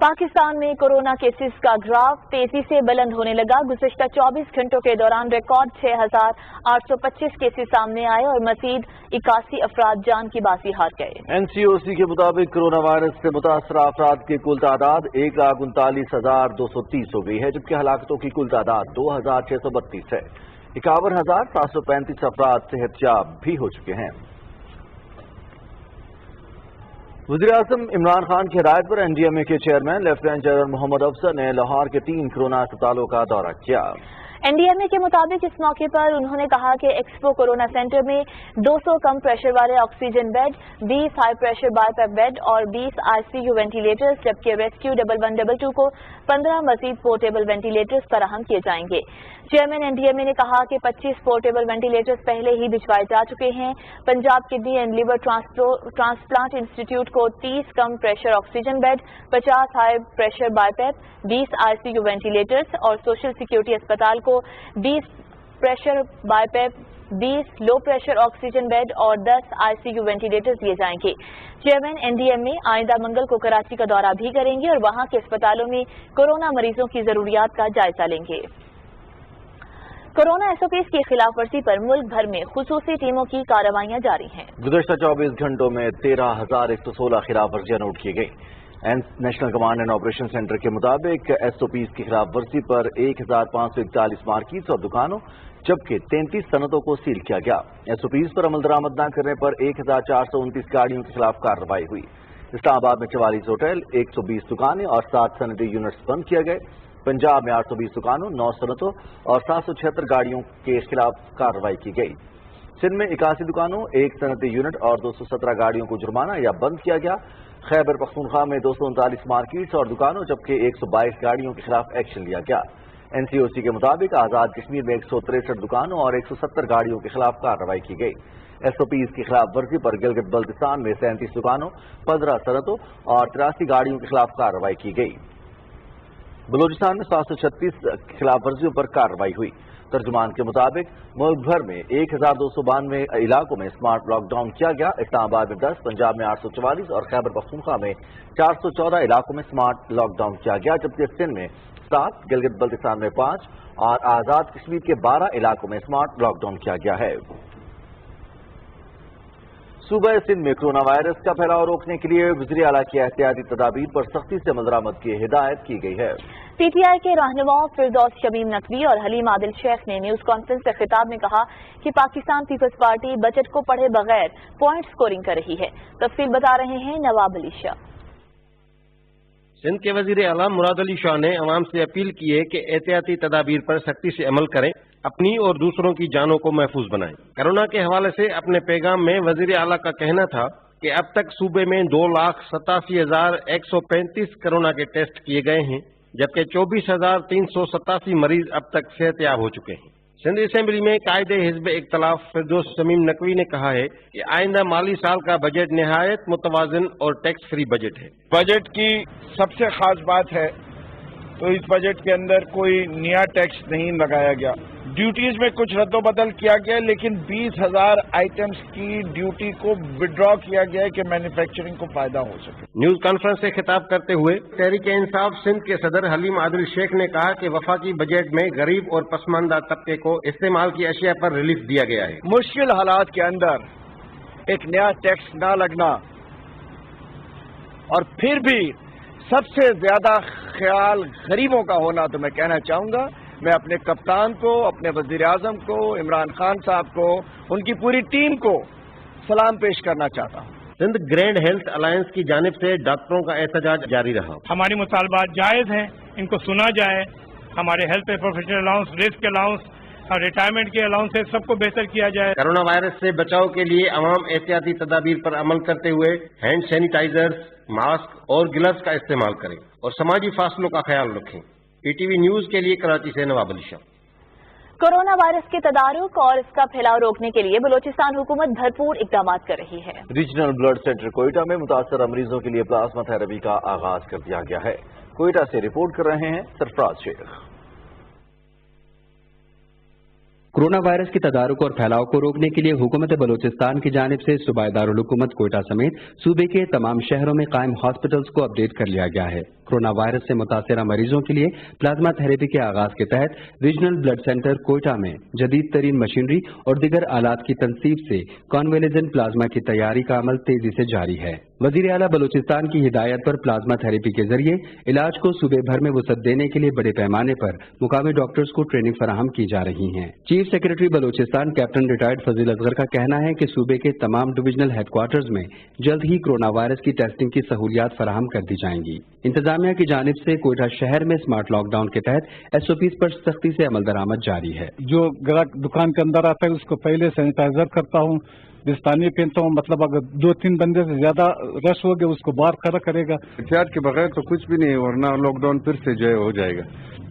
पाकिस्तान में कोरोना केसेस का ग्राफ तेजी से बुलंद होने लगा। गुज़श्ता 24 घंटों के दौरान रिकॉर्ड 6,825 केसेस सामने आए और मजीद 81 अफराद जान की बाजी हार गए। NCOC के मुताबिक कोरोना वायरस से मुतासरा अफराद की कुल तादाद 1,39,230 हो गई है, जबकि हलाकतों की कुल तादाद 2,632 है। 51,735 अफराद सेहतयाब भी हो चुके हैं। वज़ीर-ए-आज़म इमरान खान की हिदायत पर NDMA के चेयरमैन लेफ्टिनेंट जनरल मोहम्मद अफसर ने लाहौर के 3 कोरोना अस्पतालों का दौरा किया। NDMA के मुताबिक इस मौके पर उन्होंने कहा कि एक्सपो कोरोना सेंटर में 200 कम प्रेशर वाले oxygen bed, 20 high pressure BiPAP bed और 20 ICU वेंटिलेटर्स, जबकि रेस्क्यू 1112 को 15 मजीद पोर्टेबल वेंटिलेटर्स फराहम किए जाएंगे। चेयरमैन NDMA ने कहा कि 25 पोर्टेबल वेंटिलेटर्स पहले ही भिजवाए जा चुके हैं। Punjab kidney and liver transplant institute को 30 कम pressure oxygen beds, 50 high pressure BiPAP, 20 ICU ventilators और सोशल सिक्योरिटी अस्पताल को 20 pressure BiPAP, 20 low pressure oxygen bed और 10 ICU वेंटिलेटर्स दिए जाएंगे। चेयरमैन NDMA आइंदा मंगल को कराची का दौरा भी करेंगे और वहां के अस्पतालों में कोरोना मरीजों की जरूरियात का जायजा लेंगे। कोरोना SOPs की खिलाफ वर्जी पर मुल्क भर में खुसूसी टीमों की कार्रवाइयां जारी हैं। गुज़श्ता 24 घंटों में 13,116 खिलाफ वर्जियां नोट की गई। National command and operation centre के मुताबिक SOPs की खिलाफ वर्जी पर 1,541 मार्केट्स और दुकानों जबकि 33 सनतों को सील किया गया। SOPs पर अमल दरामद न करने पर 1,429 गाड़ियों के खिलाफ कार्रवाई हुई। इस्लामाबाद में 44 होटल, 120 दुकानें और 7 सनदी यूनिट्स बंद किए गए। पंजाब में 820 दुकानों, 9 सनतों और 776 गाड़ियों के खिलाफ कार्रवाई की गई। सिंध में 81 दुकानों, 1 सनती यूनिट और 217 गाड़ियों को जुर्माना या बंद किया गया। खैबर पख्तूनख्वा में 239 मार्केट्स और दुकानों जबकि 122 गाड़ियों के खिलाफ एक्शन लिया गया। NCOC के मुताबिक आज़ाद कश्मीर में 163 दुकानों और 170 गाड़ियों के खिलाफ कार्रवाई की गई। SOPs की खिलाफ वर्जी पर गिलगित बल्तिस्तान में 37 दुकानों, 15 सनतों और 83 गाड़ियों के खिलाफ कार्रवाई की गई। बलूचिस्तान में 736 खिलाफ वर्जियों पर कार्रवाई हुई। तर्जुमान के मुताबिक मुल्क भर में 1,292 इलाकों में स्मार्ट लॉकडाउन किया गया। इस्लामाबाद में 10, पंजाब में 844 और खैबर पख्तूनख्वा में 414 इलाकों में स्मार्ट लॉकडाउन किया गया, जबकि सिंध में 7, गिलगित बल्तिस्तान में 5 और आज़ाद कश्मीर के 12 इलाकों में स्मार्ट लॉकडाउन किया गया है। सूबा सिंध में कोरोना वायरस का फैलाव रोकने के लिए वज़ीर आला की एहतियाती तदाबीर पर सख्ती से अमल दरामद की हिदायत की गई है। PTI के रहनुमा फिरदौस शमीम नकवी और हलीम आदिल शेख ने न्यूज कॉन्फ्रेंस से खिताब में कहा कि पाकिस्तान पीपल्स पार्टी बजट को पढ़े बगैर पॉइंट स्कोरिंग कर रही है। तफसील बता रहे हैं नवाब अली शाह। सिंध के वजीर आला मुराद अली शाह ने अवाम से अपील की है कि एहतियाती तदाबीर पर सख्ती से अमल करें, अपनी और दूसरों की जानों को महफूज बनाएं। कोरोना के हवाले से अपने पैगाम में वजीर आला का कहना था कि अब तक सूबे में 2,87,135 कोरोना के टेस्ट किए गए हैं, जबकि 24,387 मरीज अब तक सेहतयाब हो चुके हैं। सिंध असेंबली में कायदे हिज़्ब इख्तलाफ फिरदौस शमीम नकवी ने कहा है कि आइंदा माली साल का बजट निहायत मुतवाज़िन और टैक्स फ्री बजट है। बजट की सबसे खास बात है तो इस बजट के अंदर कोई नया टैक्स नहीं लगाया गया। ड्यूटीज में कुछ रद्दोबदल किया गया, लेकिन 20,000 आइटम्स की ड्यूटी को विड्रॉ किया गया है कि मैन्युफैक्चरिंग को फायदा हो सके। न्यूज कॉन्फ्रेंस से खिताब करते हुए तहरीक इंसाफ सिंध के सदर हलीम आदिल शेख ने कहा कि वफाकी बजट में गरीब और पसमानदा तबके को इस्तेमाल की अशिया पर रिलीफ दिया गया है। मुश्किल हालात के अंदर एक नया टैक्स ना लगना और फिर भी सबसे ज्यादा ख्याल गरीबों का होना, तो मैं कहना चाहूंगा, मैं अपने कप्तान को, अपने वजीर आजम को, इमरान खान साहब को, उनकी पूरी टीम को सलाम पेश करना चाहता हूँ। सिंध ग्रैंड हेल्थ अलायंस की जानिब से डॉक्टरों का एहतजाज जारी रहा। हमारी मुतालबात जायज हैं, इनको सुना जाए। हमारे health professional allowance, risk allowance और रिटायरमेंट के अलाउंसेस सबको बेहतर किया जाए। कोरोना वायरस से बचाव के लिए अवाम एहतियाती तदाबीर पर अमल करते हुए हैंड सैनिटाइजर्स, मास्क और ग्लव्स का इस्तेमाल करें और समाजी फासलों का ख्याल रखें। PTV न्यूज के लिए कराची से नवाब अली शाह। कोरोना वायरस के तदारुक और इसका फैलाव रोकने के लिए बलोचिस्तान हुकूमत भरपूर इकदाम कर रही है। रीजनल ब्लड सेंटर कोयटा में मुतासर मरीजों के लिए प्लाज्मा थेरेपी का आगाज कर दिया गया है। कोयटा से रिपोर्ट कर रहे हैं सरफराज शेख। कोरोना वायरस के तदारुक और फैलाव को रोकने के लिए हुकूमत बलोचिस्तान की जानिब से सूबाई दारुल हुकूमत कोयटा समेत सूबे के तमाम शहरों में कायम हॉस्पिटल्स को अपडेट कर लिया गया है। कोरोना वायरस से मुतासरा मरीजों के लिए प्लाज्मा थेरेपी के आगाज के तहत रीजनल ब्लड सेंटर कोयटा में जदीद तरीन मशीनरी और दिगर आलात की तनसीब से कॉन्वेलेजेंट प्लाज्मा की तैयारी का अमल तेजी से जारी है। वजीर आला बलोचिस्तान की हिदायत पर प्लाज्मा थेरेपी के जरिए इलाज को सूबे भर में वसअत देने के लिए बड़े पैमाने पर मुकामी डॉक्टर्स को ट्रेनिंग फराहम की जा रही है। Chief secretary Balochistan captain retired Fazeel Asghar का कहना है कि सूबे के तमाम डिविजनल हेडक्वार्टर्स में जल्द ही कोरोना वायरस की टेस्टिंग की सहूलियात फराहम कर दी जाएंगी। इंतजामिया की जानिब से कोयटा शहर में स्मार्ट लॉकडाउन के तहत SOPs पर सख्ती से अमल दरामद जारी है। जो ग्राहक दुकान के अंदर आता है उसको पहले सैनिटाइजर करता हूँ, दस्ताने पहनता हूँ। मतलब अगर 2-3 बंदे से ज्यादा रश हो गया उसको बाहर खड़ा करेगा। एहतियात के बगैर तो कुछ भी नहीं, वरना लॉकडाउन फिर से जो हो जाएगा।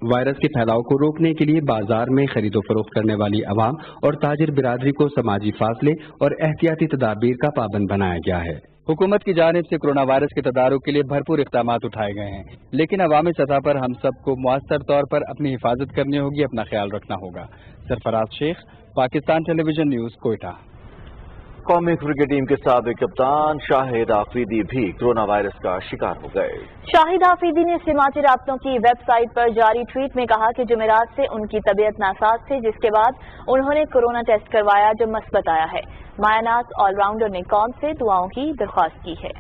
वायरस के फैलाव को रोकने के लिए बाजार में खरीदो फरोख्त करने वाली अवाम और ताजिर बिरादरी को समाजी फासले और एहतियाती तदाबीर का पाबंद बनाया गया है। हुकूमत की जानिब से कोरोना वायरस के तदारुक के लिए भरपूर इक़दाम उठाए गए हैं, लेकिन अवामी सतह पर हम सबको मुअस्सर तौर पर अपनी हिफाजत करनी होगी, अपना ख्याल रखना होगा। Sarfaraz Sheikh, Pakistan television news, Quetta. कौमी क्रिकेट टीम के साबिक कप्तान शाहिद आफरीदी भी कोरोना वायरस का शिकार हो गए। शाहिद आफरीदी ने समाजी राब्तों की वेबसाइट पर जारी ट्वीट में कहा कि जुमेरात से उनकी तबीयत नासाज थी, जिसके बाद उन्होंने कोरोना टेस्ट करवाया जो मस्बत आया है। मायानाज ऑलराउंडर ने कौम से दुआओं की दरख्वास्त की है।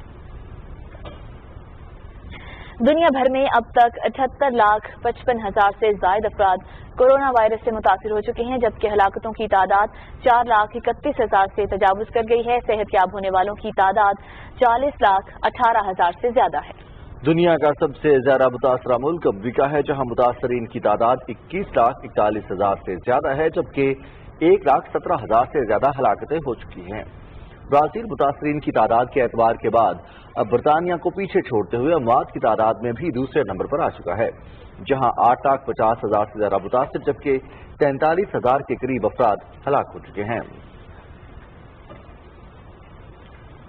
दुनिया भर में अब तक 78,55,000 से ज्यादा अफराद कोरोना वायरस से मुतासिर हो चुके हैं, जबकि हलाकतों की तादाद 4,31,000 से तजावुज कर गई है। सेहतयाब होने वालों की तादाद 40,18,000 से ज्यादा है। दुनिया का सबसे ज्यादा मुतासरा मुल्क अफ्रीका है, जहां मुतासरीन की तादाद 21,41,000 से ज्यादा है, जबकि 1,17,000 से ज्यादा हलाकतें हो चुकी हैं। ब्राजील मुतासरीन की तादाद के एतबार के बाद अब बरतानिया को पीछे छोड़ते हुए अमवात की तादाद में भी दूसरे नंबर पर आ चुका है, जहां 8,50,000 से ज्यादा मुतासिर, जबकि 43,000 के करीब अफराद हलाक हो चुके हैं।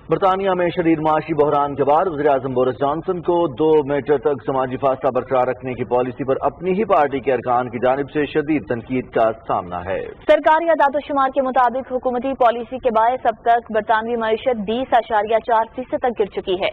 बरतानिया में शदीद माशी बहरान के बाद वज़ीर आज़म बोरिस जॉनसन को 2 मीटर तक समाजी फासला बरकरार रखने की पॉलिसी पर अपनी ही पार्टी के अरकान की जानिब से शदीद तनकीद का सामना है। सरकारी अदाद-ओ-शुमार के मुताबिक हुकूमती पॉलिसी के बायस अब तक बरतानवी मईशत 20.4% तक गिर चुकी है।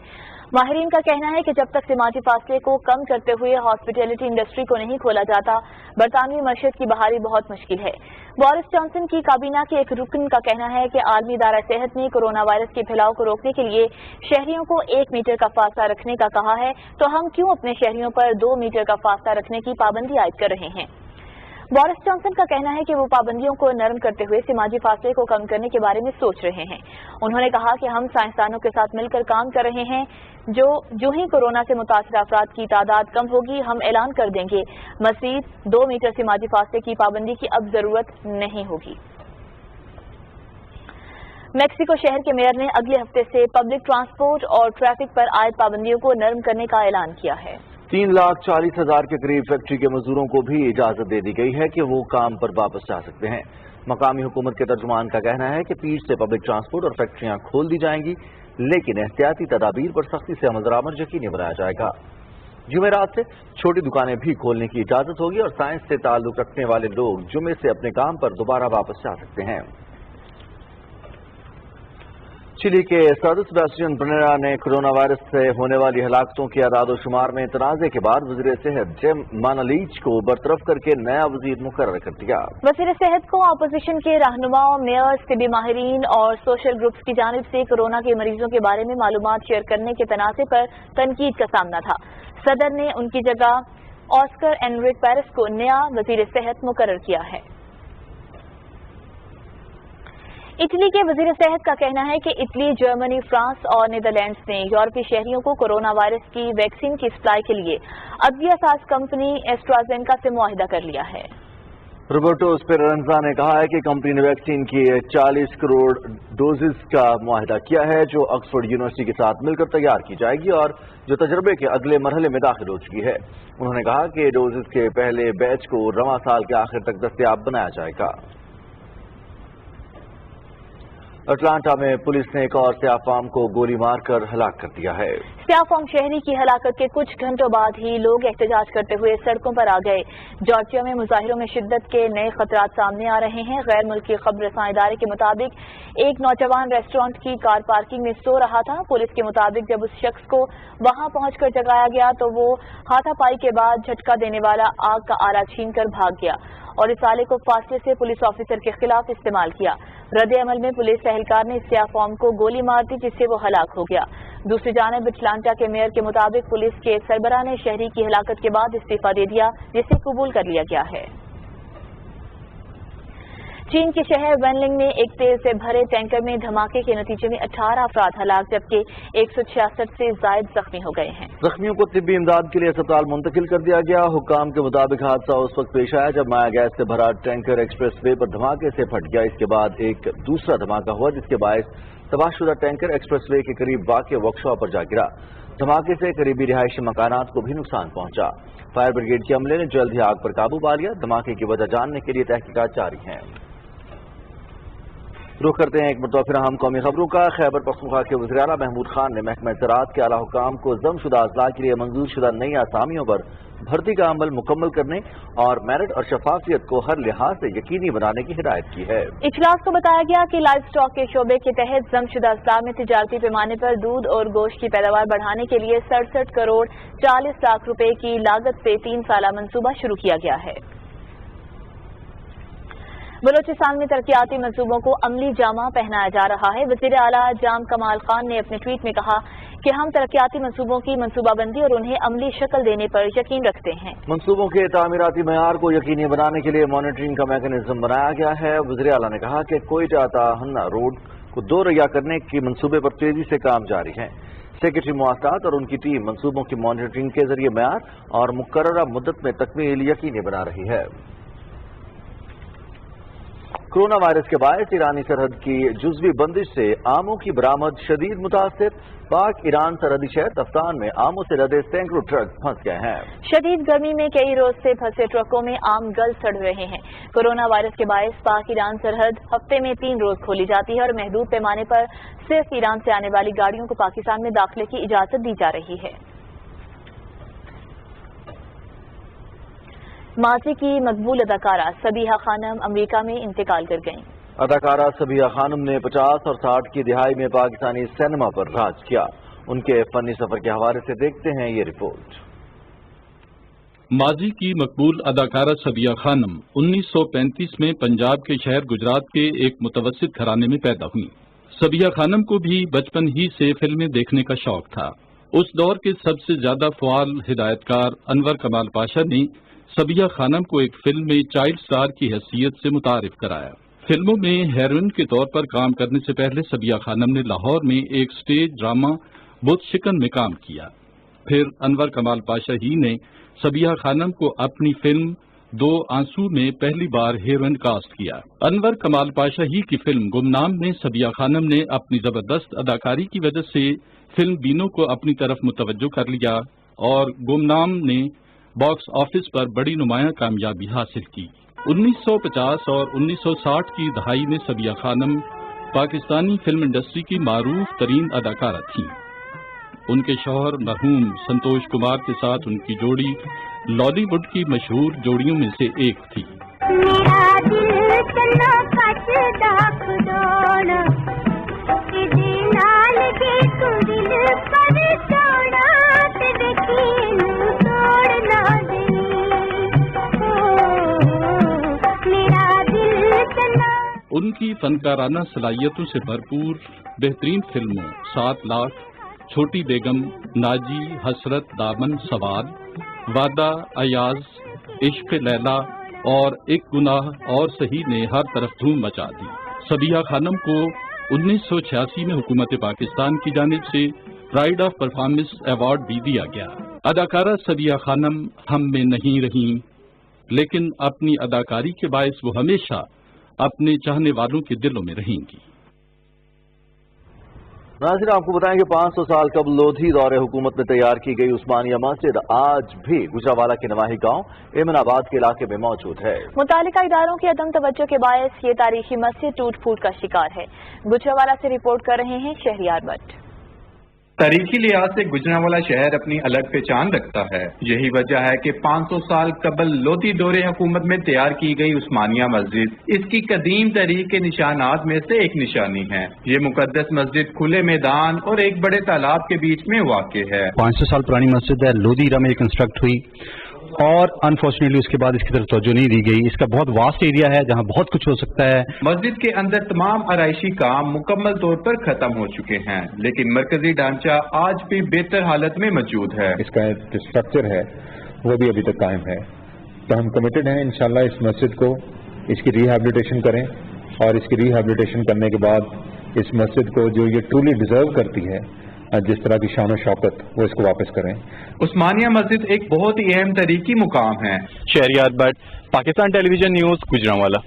माहिरीन का कहना है कि जब तक समाजी फासले को कम करते हुए हॉस्पिटैलिटी इंडस्ट्री को नहीं खोला जाता, बरतानवी मईशत की बहाली बहुत मुश्किल है। बोरिस जॉनसन की काबीना के एक रुकन का कहना है कि आलमी इदारा सेहत ने कोरोना वायरस के फैलाव को रोकने के लिए शहरियों को 1 मीटर का फासला रखने का कहा है, तो हम क्यों अपने शहरियों पर 2 मीटर का फासला रखने की पाबंदी आयद कर रहे हैं। बोरिस जॉनसन का कहना है कि वो पाबंदियों को नरम करते हुए समाजी फासले को कम करने के बारे में सोच रहे हैं। उन्होंने कहा कि हम साइंसदानों के साथ मिलकर काम कर रहे हैं, जो ही कोरोना से मुतासर अफराद की तादाद कम होगी हम ऐलान कर देंगे। मज़ीद 2 मीटर समाजी फासले की पाबंदी की अब जरूरत नहीं होगी। मेक्सिको शहर के मेयर ने अगले हफ्ते से पब्लिक ट्रांसपोर्ट और ट्रैफिक पर आयद पाबंदियों को नरम करने का ऐलान किया है। 3,40,000 के करीब फैक्ट्री के मजदूरों को भी इजाजत दे दी गई है कि वो काम पर वापस जा सकते हैं। मकामी हुकूमत के तर्जुमान का कहना है कि 30 से पब्लिक ट्रांसपोर्ट और फैक्ट्रियां खोल दी जाएंगी, लेकिन एहतियाती तदाबीर पर सख्ती से अमल दरामद यकीनी बनाया जाएगा। जुमेरात से छोटी दुकानें भी खोलने की इजाजत होगी और साइंस से ताल्लुक रखने वाले लोग जुमे से अपने काम पर दोबारा वापस जा सकते हैं। चिली के सदर सेबेस्टियन पिनेरा ने कोरोना वायरस से होने वाली हलाकतों के आदाद-ओ-शुमार में तनाज़े के बाद वज़ीर सेहत जेम मानालीच को बरतरफ करके नया वज़ीर मुकर्रर कर दिया। वज़ीर सेहत को अपोजिशन के रहनुमाओं, मेयर्स, तिबी माहिरीन और सोशल ग्रुप्स की जानिब से कोरोना के मरीजों के बारे में मालूमात शेयर करने के तनाज़े पर तनकीद का सामना था। सदर ने उनकी जगह ऑस्कर एनरिक पेरेस को नया वज़ीर सेहत मुकर्रर किया है। इटली के वजीर सेहत का कहना है कि इटली, जर्मनी, फ्रांस और नीदरलैंड्स ने यूरोपीय शहरियों को कोरोना वायरस की वैक्सीन की सप्लाई के लिए अदविया साज कंपनी एस्ट्राजेनेका से मुआहिदा कर लिया है। रोबर्टो स्पेरांजा ने कहा है कि कंपनी ने वैक्सीन की 40 करोड़ डोजेस का मुआहिदा किया है, जो ऑक्सफोर्ड यूनिवर्सिटी के साथ मिलकर तैयार की जाएगी और जो तजर्बे के अगले मरहले में दाखिल हो चुकी है। उन्होंने कहा कि डोजेस के पहले बैच को रवां साल के आखिर तक दस्तयाब बनाया जाएगा। अटलांटा में पुलिस ने एक और स्याफाम को गोली मारकर हलाक कर दिया है। स्याफाम शहरी की हलाकत के कुछ घंटों बाद ही लोग एहतजाज करते हुए सड़कों पर आ गए। जॉर्जिया में मुजाहिरों में शिद्दत के नए खतरात सामने आ रहे हैं। गैर मुल्की खबर रसां इदारे के मुताबिक एक नौजवान रेस्टोरेंट की कार पार्किंग में सो रहा था। पुलिस के मुताबिक जब उस शख्स को वहां पहुंचकर जगाया गया तो वो हाथापाई के बाद झटका देने वाला आग का आला छीनकर भाग गया और इस आले को फासले से पुलिस ऑफिसर के खिलाफ इस्तेमाल किया। रद्द अमल में पुलिस एहलकार ने स्याफाम को गोली मार दी, जिससे वो हलाक हो गया। दूसरी जानिब अटलांटा के मेयर के मुताबिक पुलिस के सरबराह ने शहरी की हलाकत के बाद इस्तीफा दे दिया, जिसे कबूल कर लिया गया है। चीन के शहर वेनलिंग में एक तेल से भरे टैंकर में धमाके के नतीजे में 18 अफराद हलाक जबकि 166 से जायद जख्मी हो गए हैं। जख्मियों को तिब्बी इमदाद के लिए अस्पताल मुंतकिल कर दिया गया। हुक्काम के मुताबिक हादसा उस वक्त पेश आया जब माया गैस से भरा टैंकर एक्सप्रेस वे पर धमाके से फट गया। इसके बाद एक दूसरा धमाका हुआ जिसके बायस तबाहशुदा टैंकर एक्सप्रेस वे के करीब वाक़ वर्कशॉप पर जा गिरा। धमाके से करीबी रिहायशी मकानात को भी नुकसान पहुंचा। फायर ब्रिगेड के अमले ने जल्द ही आग पर काबू पा लिया। धमाके की वजह जानने के लिए तहकीकात जारी हैं। रुख करते हैं एक मरतबा फिर हम कौमी खबरों का। खैबर पख्तूनख्वा के वज़ीर आला महमूद खान ने महकमा ज़राअत के आला हुकाम को ज़मशुदा अज़ला के लिए मंजूर शुदा नई आसामियों पर भर्ती का अमल मुकम्मल करने और मेरिट और शफाफियत को हर लिहाज से यकीनी बनाने की हिदायत की है। इजलास को बताया गया कि लाइव स्टॉक के शोबे के तहत ज़मशुदा अज़ला में तिजारती पैमाने पर दूध और गोश्त की पैदावार बढ़ाने के लिए 67 करोड़ 40 लाख रुपए की लागत से 3 साला मंसूबा शुरू किया गया है। बलोचिस्तान में तरक्याती मंसूबों को अमली जामा पहनाया जा रहा है। वज़ीर आला जाम कमाल खान ने अपने ट्वीट में कहा कि हम तरक्याती मंसूबों की मंसूबाबंदी और उन्हें अमली शक्ल देने पर यकीन रखते हैं। मंसूबों के तामीराती मयार को यकीनी बनाने के लिए मॉनिटरिंग का मैकेनिज्म बनाया गया है। वज़ीर आला ने कहा कि कोयटा ताहन्ना रोड को 2 रैया करने की मंसूबे पर तेजी से काम जारी है। सेक्रेटरी मुआसात और उनकी टीम मंसूबों की मॉनिटरिंग के जरिए मयार और मुकर्ररा मुद्दत में तकमील यकीनी बना रही है। कोरोना वायरस के बायस ईरानी सरहद की जुज़वी बंदिश से आमों की बरामद शदीद मुतासिर। पाक ईरान सरहदी शहर तफ्तान में आमों से लदे सैकड़ों ट्रक फंस गए हैं। शदीद गर्मी में कई रोज से फंसे ट्रकों में आम गल सड़ रहे हैं। कोरोना वायरस के बायस पाक ईरान सरहद हफ्ते में 3 रोज खोली जाती है और महदूद पैमाने पर सिर्फ ईरान से आने वाली गाड़ियों को पाकिस्तान में दाखिले की इजाजत दी जा रही है। माजी की मकबूल अदाकारा सबीहा खानम अमेरिका में इंतकाल कर गईं। अदाकारा सबीहा खानम ने 50 और 60 की दिहाई में पाकिस्तानी सिनेमा पर राज किया। उनके फनी सफर के हवाले से देखते हैं ये रिपोर्ट। माजी की मकबूल अदाकारा सबीहा खानम 1935 में पंजाब के शहर गुजरात के एक मुतवस्सित घराने में पैदा हुई। सबीहा खानम को भी बचपन ही से फिल्में देखने का शौक था। उस दौर के सबसे ज्यादा फ़आल हिदायतकार अनवर कमाल पाशा ने सबीहा खानम को एक फिल्म में चाइल्ड स्टार की हैसियत से मुतारिफ कराया। फिल्मों में हेरोइन के तौर पर काम करने से पहले सबीहा खानम ने लाहौर में एक स्टेज ड्रामा बुत शिकन में काम किया। फिर अनवर कमाल पाशा ही ने सबीहा खानम को अपनी फिल्म दो आंसू में पहली बार हीरोइन कास्ट किया। अनवर कमाल पाशा ही की फिल्म गुमनाम में सबिया खानम ने अपनी जबरदस्त अदाकारी की वजह से फिल्म बीनों को अपनी तरफ मुतवज्जो कर लिया और गुमनाम ने बॉक्स ऑफिस पर बड़ी नुमायां कामयाबी हासिल की। 1950 और 1960 की दहाई में सबिया खानम पाकिस्तानी फिल्म इंडस्ट्री की मारूफ तरीन अदाकारा थीं। उनके शौहर मरहूम संतोष कुमार के साथ उनकी जोड़ी लॉलीवुड की मशहूर जोड़ियों में से एक थी। उनकी फनकाराना सलाहियतों से भरपूर बेहतरीन फिल्मों 7 लाख, छोटी बेगम, नाजी, हसरत, दामन, सवाल, वादा, अयाज, इश्क लैला और एक गुनाह और सही ने हर तरफ धूम मचा दी। सबिया खानम को 1986 में हुकूमत पाकिस्तान की जानिब से प्राइड ऑफ परफॉर्मेंस अवार्ड भी दिया गया। अदाकारा सबिया खानम हम में नहीं रहीं, लेकिन अपनी अदाकारी के बायस वो हमेशा अपने चाहने वालों के दिलों में रहेंगी। नाज़रीन, आपको बताएं कि 500 साल कबल लोधी दौरे हुकूमत में तैयार की गई उस्मानिया मस्जिद आज भी गुजरावाला के नवाही गांव एमनाबाद के इलाके में मौजूद है। मुतालिका इदारों की अदम तवज्जो के बायस ये तारीखी मस्जिद टूट फूट का शिकार है। गुजरावाला से रिपोर्ट कर रहे हैं शहरियार भट्ट। तारीखी लिहाज से गुजरावाला शहर अपनी अलग पहचान रखता है। यही वजह है कि 500 साल कबल लोधी दौरे हुकूमत में तैयार की गई उस्मानिया मस्जिद इसकी कदीम तरीक के निशानात में से एक निशानी है। ये मुकद्दस मस्जिद खुले मैदान और एक बड़े तालाब के बीच में वाक़ है। 500 साल पुरानी मस्जिद है, लोधी इरा में कंस्ट्रक्ट हुई और अनफॉर्चुनेटली उसके बाद इसकी तरफ तवज्जो नहीं दी गई। इसका बहुत वास्ट एरिया है जहाँ बहुत कुछ हो सकता है। मस्जिद के अंदर तमाम आराइशी काम मुकम्मल तौर पर खत्म हो चुके हैं, लेकिन मरकजी ढांचा आज भी बेहतर हालत में मौजूद है। इसका जो स्ट्रक्चर है वो भी अभी तक कायम है। तो हम कमिटेड हैं इंशाल्लाह इस मस्जिद को, इसकी रिहैबिलिटेशन करें और इसकी रिहैबिलिटेशन करने के बाद इस मस्जिद को जो ये ट्रूली डिजर्व करती है, जिस तरह की शान और शौकत, वो इसको वापस करें। उस्मानिया मस्जिद एक बहुत ही अहम तरीकी मुकाम है। Shahryar Bhatt, Pakistan television news, Gujranwala.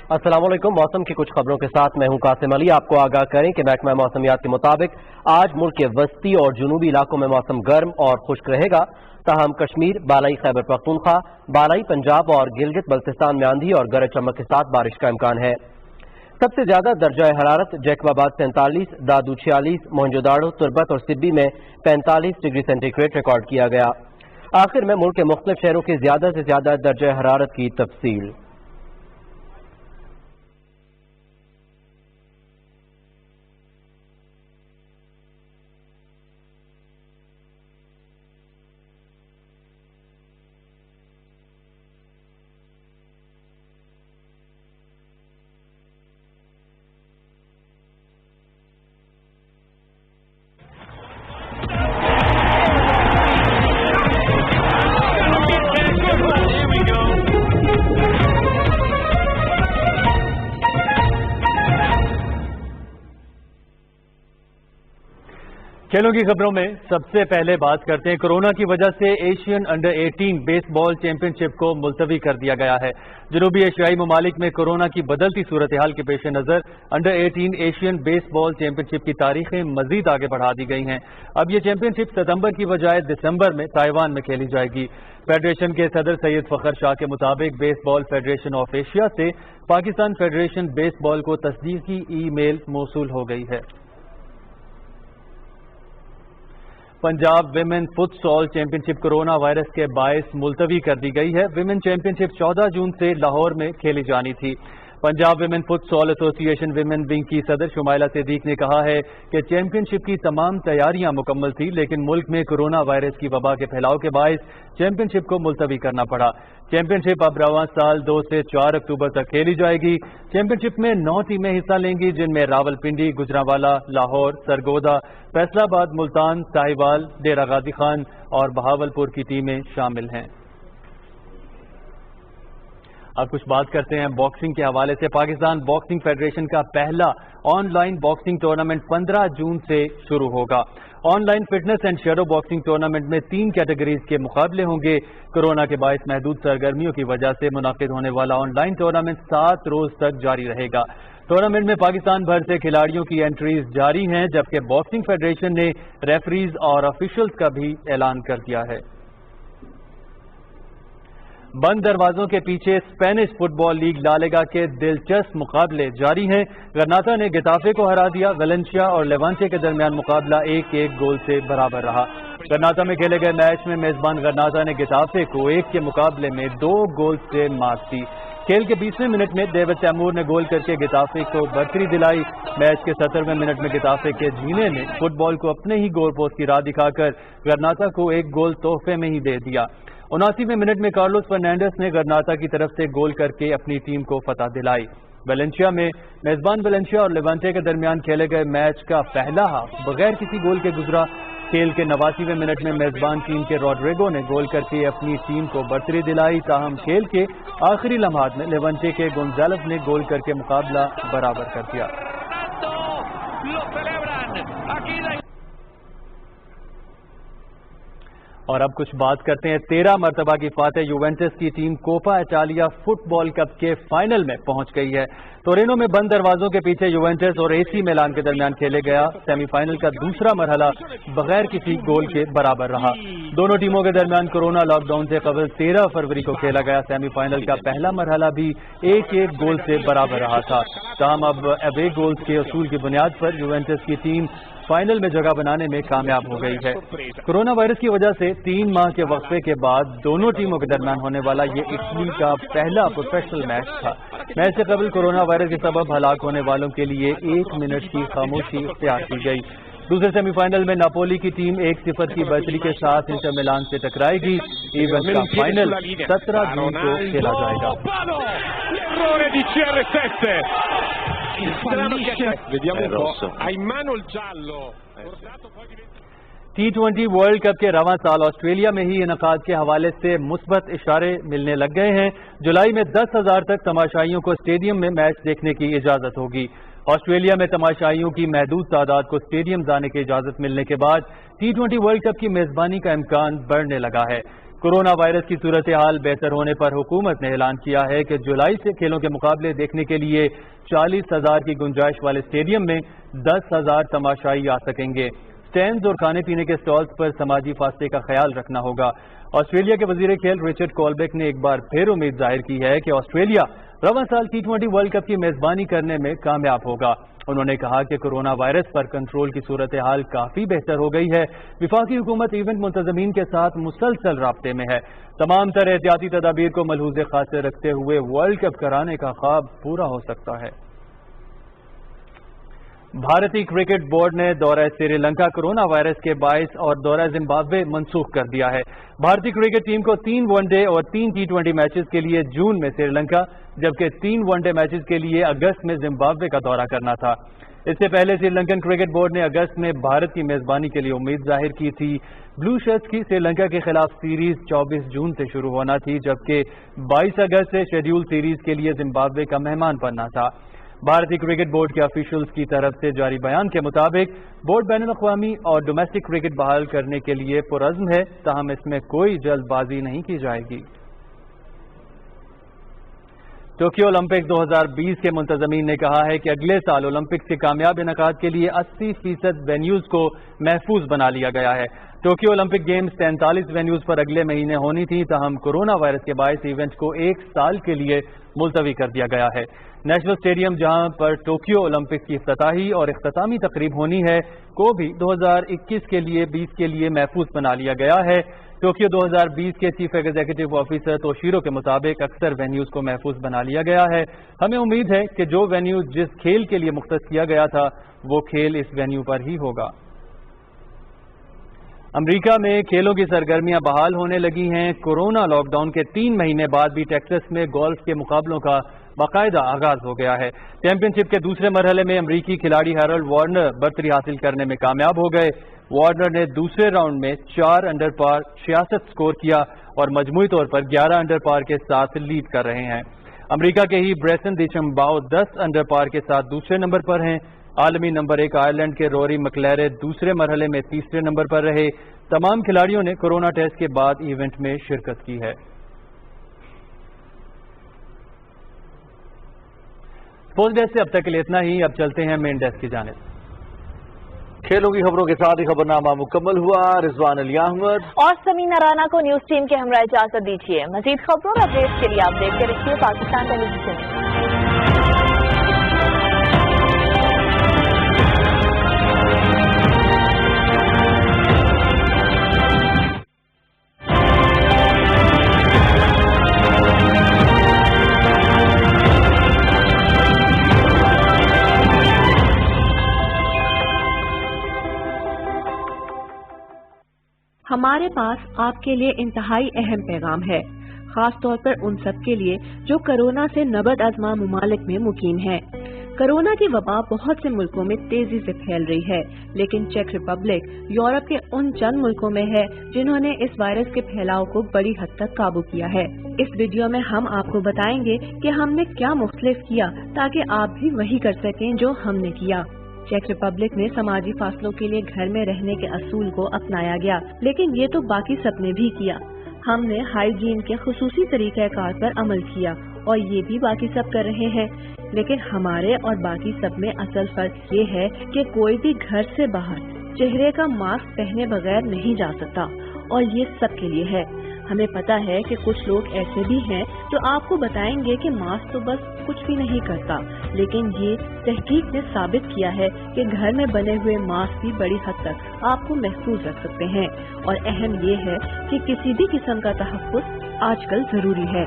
अस्सलाम वालेकुम। मौसम की कुछ खबरों के साथ मैं हूं कासिम अली। आपको आगाह करें कि महकमा मौसमियात के मुताबिक आज मुल्क के वस्ती और जुनूबी इलाकों में मौसम गर्म और खुश्क रहेगा। ताहम कश्मीर, बालाई खैबर पख्तूनख्वा, बालाई पंजाब और गिलगित बल्तिस्तान में आंधी और गरज चमक के साथ बारिश का इम्कान है। सबसे ज्यादा दर्जा हरारत जैकबाबाद 43, दादू 46, मोहनजोदाड़ो, तुर्बत और सिब्बी में 45 डिग्री सेंटीग्रेड रिकॉर्ड किया गया। आखिर में मुल्क के मुख्तलिफ शहरों की ज्यादा से ज्यादा दर्जा हरारत की तफसील। खेलों की खबरों में सबसे पहले बात करते हैं कोरोना की वजह से एशियन अंडर 18 बेसबॉल चैंपियनशिप को मुलतवी कर दिया गया है। जनूबी एशियाई ममालिक में कोरोना की बदलती सूरत हाल के पेश नज़र अंडर 18 एशियन बेसबॉल चैंपियनशिप की तारीखें मजीद आगे बढ़ा दी गई हैं। अब ये चैंपियनशिप सितंबर की बजाय दिसंबर में ताइवान में खेली जाएगी। फेडरेशन के सदर सैयद फखर शाह के मुताबिक बेसबॉल फेडरेशन ऑफ एशिया से पाकिस्तान फेडरेशन बेसबॉल को तस्दीकी ईमेल मौसूल हो गई है। Punjab women futsal championship corona virus के बायस मुलतवी कर दी गई है। विमेन चैंपियनशिप 14 जून से लाहौर में खेली जानी थी। Punjab women futsal association women wing की सदर शुमाइला सिद्दीक ने कहा है कि चैंपियनशिप की तमाम तैयारियां मुकम्मल थी, लेकिन मुल्क में कोरोना वायरस की वबा के फैलाव के बायस चैंपियनशिप को मुलतवी करना पड़ा। चैंपियनशिप अब रवां साल 2 से 4 अक्टूबर तक खेली जाएगी। चैंपियनशिप में 9 टीमें हिस्सा लेंगी, जिनमें रावलपिंडी, गुजरांवाला, लाहौर, सरगोदा, फैसलाबाद, मुल्तान, साहिवाल, डेरा गाजी खान और बहावलपुर की टीमें शामिल हैं। अब कुछ बात करते हैं बॉक्सिंग के हवाले से। पाकिस्तान बॉक्सिंग फेडरेशन का पहला ऑनलाइन बॉक्सिंग टूर्नामेंट 15 जून से शुरू होगा। Online fitness and shadow boxing tournament में 3 कैटेगरीज के मुकाबले होंगे। कोरोना के बायस महदूद सरगर्मियों की वजह से मुनाकिद होने वाला ऑनलाइन टूर्नामेंट 7 रोज तक जारी रहेगा। टूर्नामेंट में पाकिस्तान भर से खिलाड़ियों की एंट्रीज जारी हैं, जबकि बॉक्सिंग फेडरेशन ने रेफरीज और ऑफिशियल्स का भी ऐलान कर दिया है। बंद दरवाजों के पीछे Spanish football league La Liga के दिलचस्प मुकाबले जारी हैं। गरनाता ने गेताफे को हरा दिया। वेलेंसिया और लेवांटे के दरमियान मुकाबला 1-1 गोल से बराबर रहा। गरनाता में खेले गए मैच में मेजबान गरनाता ने गेताफे को 1 के मुकाबले में 2 गोल से मात दी। खेल के 20वें मिनट में डेविड तैमूर ने गोल करके गेताफे को बढ़तरी दिलाई। मैच के 17वें मिनट में गेताफे के जीने ने फुटबॉल को अपने ही गोल पोस्ट की राह दिखाकर गरनाता को 1 गोल तोहफे में ही दे दिया। 79वें मिनट में कार्लोस फर्नांडिस ने गरनाता की तरफ से गोल करके अपनी टीम को फतह दिलाई। वेलेंसिया में मेजबान वेलेंसिया और लेवांटे के दरमियान खेले गए मैच का पहला हाफ बगैर किसी गोल के गुजरा। खेल के 89वें मिनट में मेजबान टीम के रॉड्रिगो ने गोल करके अपनी टीम को बढ़तरी दिलाई। ताहम खेल के आखिरी लम्हात में लेवांटे के गोंजालेस ने गोल करके मुकाबला बराबर कर दिया। और अब कुछ बात करते हैं 13 मरतबा की फातेह यूवेंटस की team Coppa Italia football cup के फाइनल में पहुंच गई है। टोरिनो में बंद दरवाजों के पीछे यूवेंटस और एसी मिलान के दरमियान खेले गया सेमीफाइनल का दूसरा मरहला बगैर किसी गोल के बराबर रहा। दोनों टीमों के दरमियान कोरोना लॉकडाउन से कबल 13 फरवरी को खेला गया सेमीफाइनल का पहला मरहला भी 1-1 गोल से बराबर रहा था। ताहम अब अवे गोल्स के उसूल की बुनियाद पर यूवेंटस की टीम फाइनल में जगह बनाने में कामयाब हो गई है। कोरोना वायरस की वजह से 3 माह के वक्फे के बाद दोनों टीमों के दरमियान होने वाला ये इटली का पहला प्रोफेशनल मैच था। मैच से कबल कोरोना वायरस के सबब हलाक होने वालों के लिए 1 मिनट की खामोशी इख्तियार की गई। दूसरे सेमीफाइनल में नापोली की टीम 1-0 की बढ़तरी के साथ इंटर मिलान से टकराएगी। इवेंट का फाइनल 17 जून को खेला जाएगा। T20 वर्ल्ड कप के रवां साल ऑस्ट्रेलिया में ही इनकाद के हवाले से मुस्बत इशारे मिलने लग गए हैं। जुलाई में 10,000 तक तमाशाइयों को स्टेडियम में मैच देखने की इजाजत होगी। ऑस्ट्रेलिया में तमाशाइयों की महदूद तादाद को स्टेडियम जाने की इजाजत मिलने के बाद T20 वर्ल्ड कप की मेजबानी का इम्कान बढ़ने लगा है। कोरोना वायरस की सूरत हाल बेहतर होने पर हुकूमत ने ऐलान किया है कि जुलाई से खेलों के मुकाबले देखने के लिए 40,000 की गुंजाइश वाले स्टेडियम में 10,000 तमाशाई आ सकेंगे। स्टैंड्स और खाने पीने के स्टॉल्स पर समाजी फासले का ख्याल रखना होगा। ऑस्ट्रेलिया के वजीर खेल रिचर्ड कॉलबेक ने एक बार फिर उम्मीद जाहिर की है कि ऑस्ट्रेलिया रवां साल T20 वर्ल्ड कप की मेजबानी करने में कामयाब होगा। उन्होंने कहा कि कोरोना वायरस पर कंट्रोल की सूरत हाल काफी बेहतर हो गई है। विफाकी हुकूमत इवेंट मुंतजमीन के साथ मुसलसल राब्ते में है। तमाम तरह एहतियाती तदाबीर को मलहूज़े खासे रखते हुए वर्ल्ड कप कराने का ख्वाब पूरा हो सकता है। भारतीय क्रिकेट बोर्ड ने दौरा श्रीलंका कोरोना वायरस के बायस और दौरा जिम्बाब्वे मंसूख कर दिया है। भारतीय क्रिकेट टीम को 3 वनडे और 3 T20 मैचेस के लिए जून में श्रीलंका, जबकि 3 वनडे मैचेस के लिए अगस्त में जिम्बाब्वे का दौरा करना था। इससे पहले श्रीलंकन क्रिकेट बोर्ड ने अगस्त में भारत की मेजबानी के लिए उम्मीद जाहिर की थी। ब्लू शर्ट्स की श्रीलंका के खिलाफ सीरीज 24 जून से शुरू होना थी, जबकि 22 अगस्त से शेड्यूल सीरीज के लिए जिम्बाब्वे का मेहमान बनना था। भारतीय क्रिकेट बोर्ड के ऑफिशियल्स की तरफ से जारी बयान के मुताबिक बोर्ड बैनुल-अक़वामी और डोमेस्टिक क्रिकेट बहाल करने के लिए पुरअज़्म है, ताहम इसमें कोई जल्दबाजी नहीं की जाएगी। टोक्यो ओलंपिक 2020 के मुंतज़मीन ने कहा है कि अगले साल ओलंपिक के कामयाब इनकाद के लिए 80% वेन्यूज को महफूज बना लिया गया है। टोक्यो ओलंपिक गेम्स 43 वेन्यूज पर अगले महीने होनी थी, ताहम कोरोना वायरस के बायस इवेंट को 1 साल के लिए मुलतवी कर दिया गया है। नेशनल स्टेडियम जहां पर टोक्यो ओलंपिक की इफ्तिताही और इख्तितामी तकरीब होनी है को भी 2021 के लिए 20 के लिए महफूज बना लिया गया है। टोक्यो 2020 के चीफ एग्जीक्यूटिव ऑफिसर तोशीरो के मुताबिक अक्सर वेन्यूज को महफूज बना लिया गया है। हमें उम्मीद है कि जो वेन्यू जिस खेल के लिए मुख्तस किया गया था वो खेल इस वेन्यू पर ही होगा। अमेरिका में खेलों की सरगर्मियां बहाल होने लगी हैं। कोरोना लॉकडाउन के 3 महीने बाद भी टेक्सास में गोल्फ के मुकाबलों का बाकायदा आगाज हो गया है। चैंपियनशिप के दूसरे मरहले में अमरीकी खिलाड़ी हैरोल्ड वार्नर बर्तरी हासिल करने में कामयाब हो गए। वार्नर ने दूसरे राउंड में 4 अंडर पार 66 स्कोर किया और मजमूई तौर पर 11 अंडर पार के साथ लीड कर रहे हैं। अमेरिका के ही ब्रेसन डिशम्बाओ 10 अंडर पार के साथ दूसरे नंबर पर हैं। आलमी नंबर 1 आयरलैंड के रोरी मैकलारे दूसरे मरहले में तीसरे नंबर पर रहे। तमाम खिलाड़ियों ने कोरोना टेस्ट के बाद इवेंट में शिरकत की है। स्पोर्ट्स डेस्क से अब तक के लिए इतना ही। अब चलते हैं मेन डेस्क की जानिब। खेलों की खबरों के साथ ही खबरनामा मुकम्मल हुआ। रिजवान अली अहमद और समीना राना को न्यूज टीम के हमरा इजाजत दीजिए। मजीद खबरों और अपडेट्स के लिए आप देखते रहिए पाकिस्तान टेलीविजन। हमारे पास आपके लिए इंतहाई अहम पैगाम है, खास तौर पर उन सब के लिए जो कोरोना से नबद आजमा मुमालिक में मुकीम हैं। कोरोना की वबा बहुत से मुल्कों में तेजी से फैल रही है, लेकिन चेक रिपब्लिक यूरोप के उन चंद मुल्कों में है जिन्होंने इस वायरस के फैलाव को बड़ी हद तक काबू किया है। इस वीडियो में हम आपको बताएंगे कि हमने क्या मुख्तलिफ किया ताकि आप भी वही कर सकें जो हमने किया। चेक रिपब्लिक में समाजी फासलों के लिए घर में रहने के असूल को अपनाया गया, लेकिन ये तो बाकी सब ने भी किया। हमने हाइजीन के खुसूसी तरीक़ाकार पर अमल किया और ये भी बाकी सब कर रहे हैं, लेकिन हमारे और बाकी सब में असल फर्क ये है कि कोई भी घर से बाहर चेहरे का मास्क पहने बगैर नहीं जा सकता और ये सब के लिए है। हमें पता है कि कुछ लोग ऐसे भी हैं जो आपको बताएंगे कि मास्क तो बस कुछ भी नहीं करता, लेकिन ये तहकीक ने साबित किया है कि घर में बने हुए मास्क भी बड़ी हद तक आपको महफूज रख सकते हैं। और अहम ये है कि किसी भी किस्म का तहफ़्फ़ुज़ आजकल जरूरी है।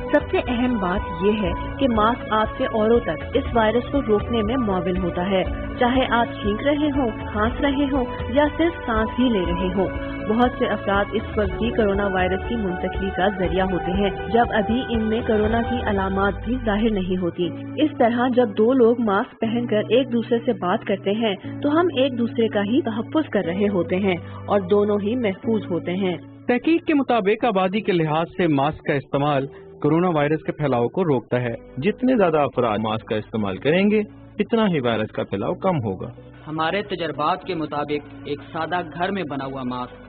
सबसे अहम बात यह है कि मास्क आपसे औरों तक इस वायरस को रोकने में मुआविन होता है, चाहे आप छींक रहे हों, खांस रहे हों या सिर्फ सांस ही ले रहे हों। बहुत से अफराद इस वक्त भी कोरोना वायरस की मुंतकली का जरिया होते हैं, जब अभी इनमें कोरोना की अलामात भी जाहिर नहीं होती। इस तरह जब दो लोग मास्क पहनकर एक दूसरे से बात करते हैं तो हम एक दूसरे का ही तहफ़्फ़ुज़ कर रहे होते हैं और दोनों ही महफूज होते हैं। तहकीक के मुताबिक आबादी के लिहाज से मास्क का इस्तेमाल कोरोना वायरस के फैलाव को रोकता है। जितने ज्यादा अफराद मास्क का इस्तेमाल करेंगे इतना ही वायरस का फैलाव कम होगा। हमारे तजर्बात के मुताबिक एक सादा घर में बना हुआ मास्क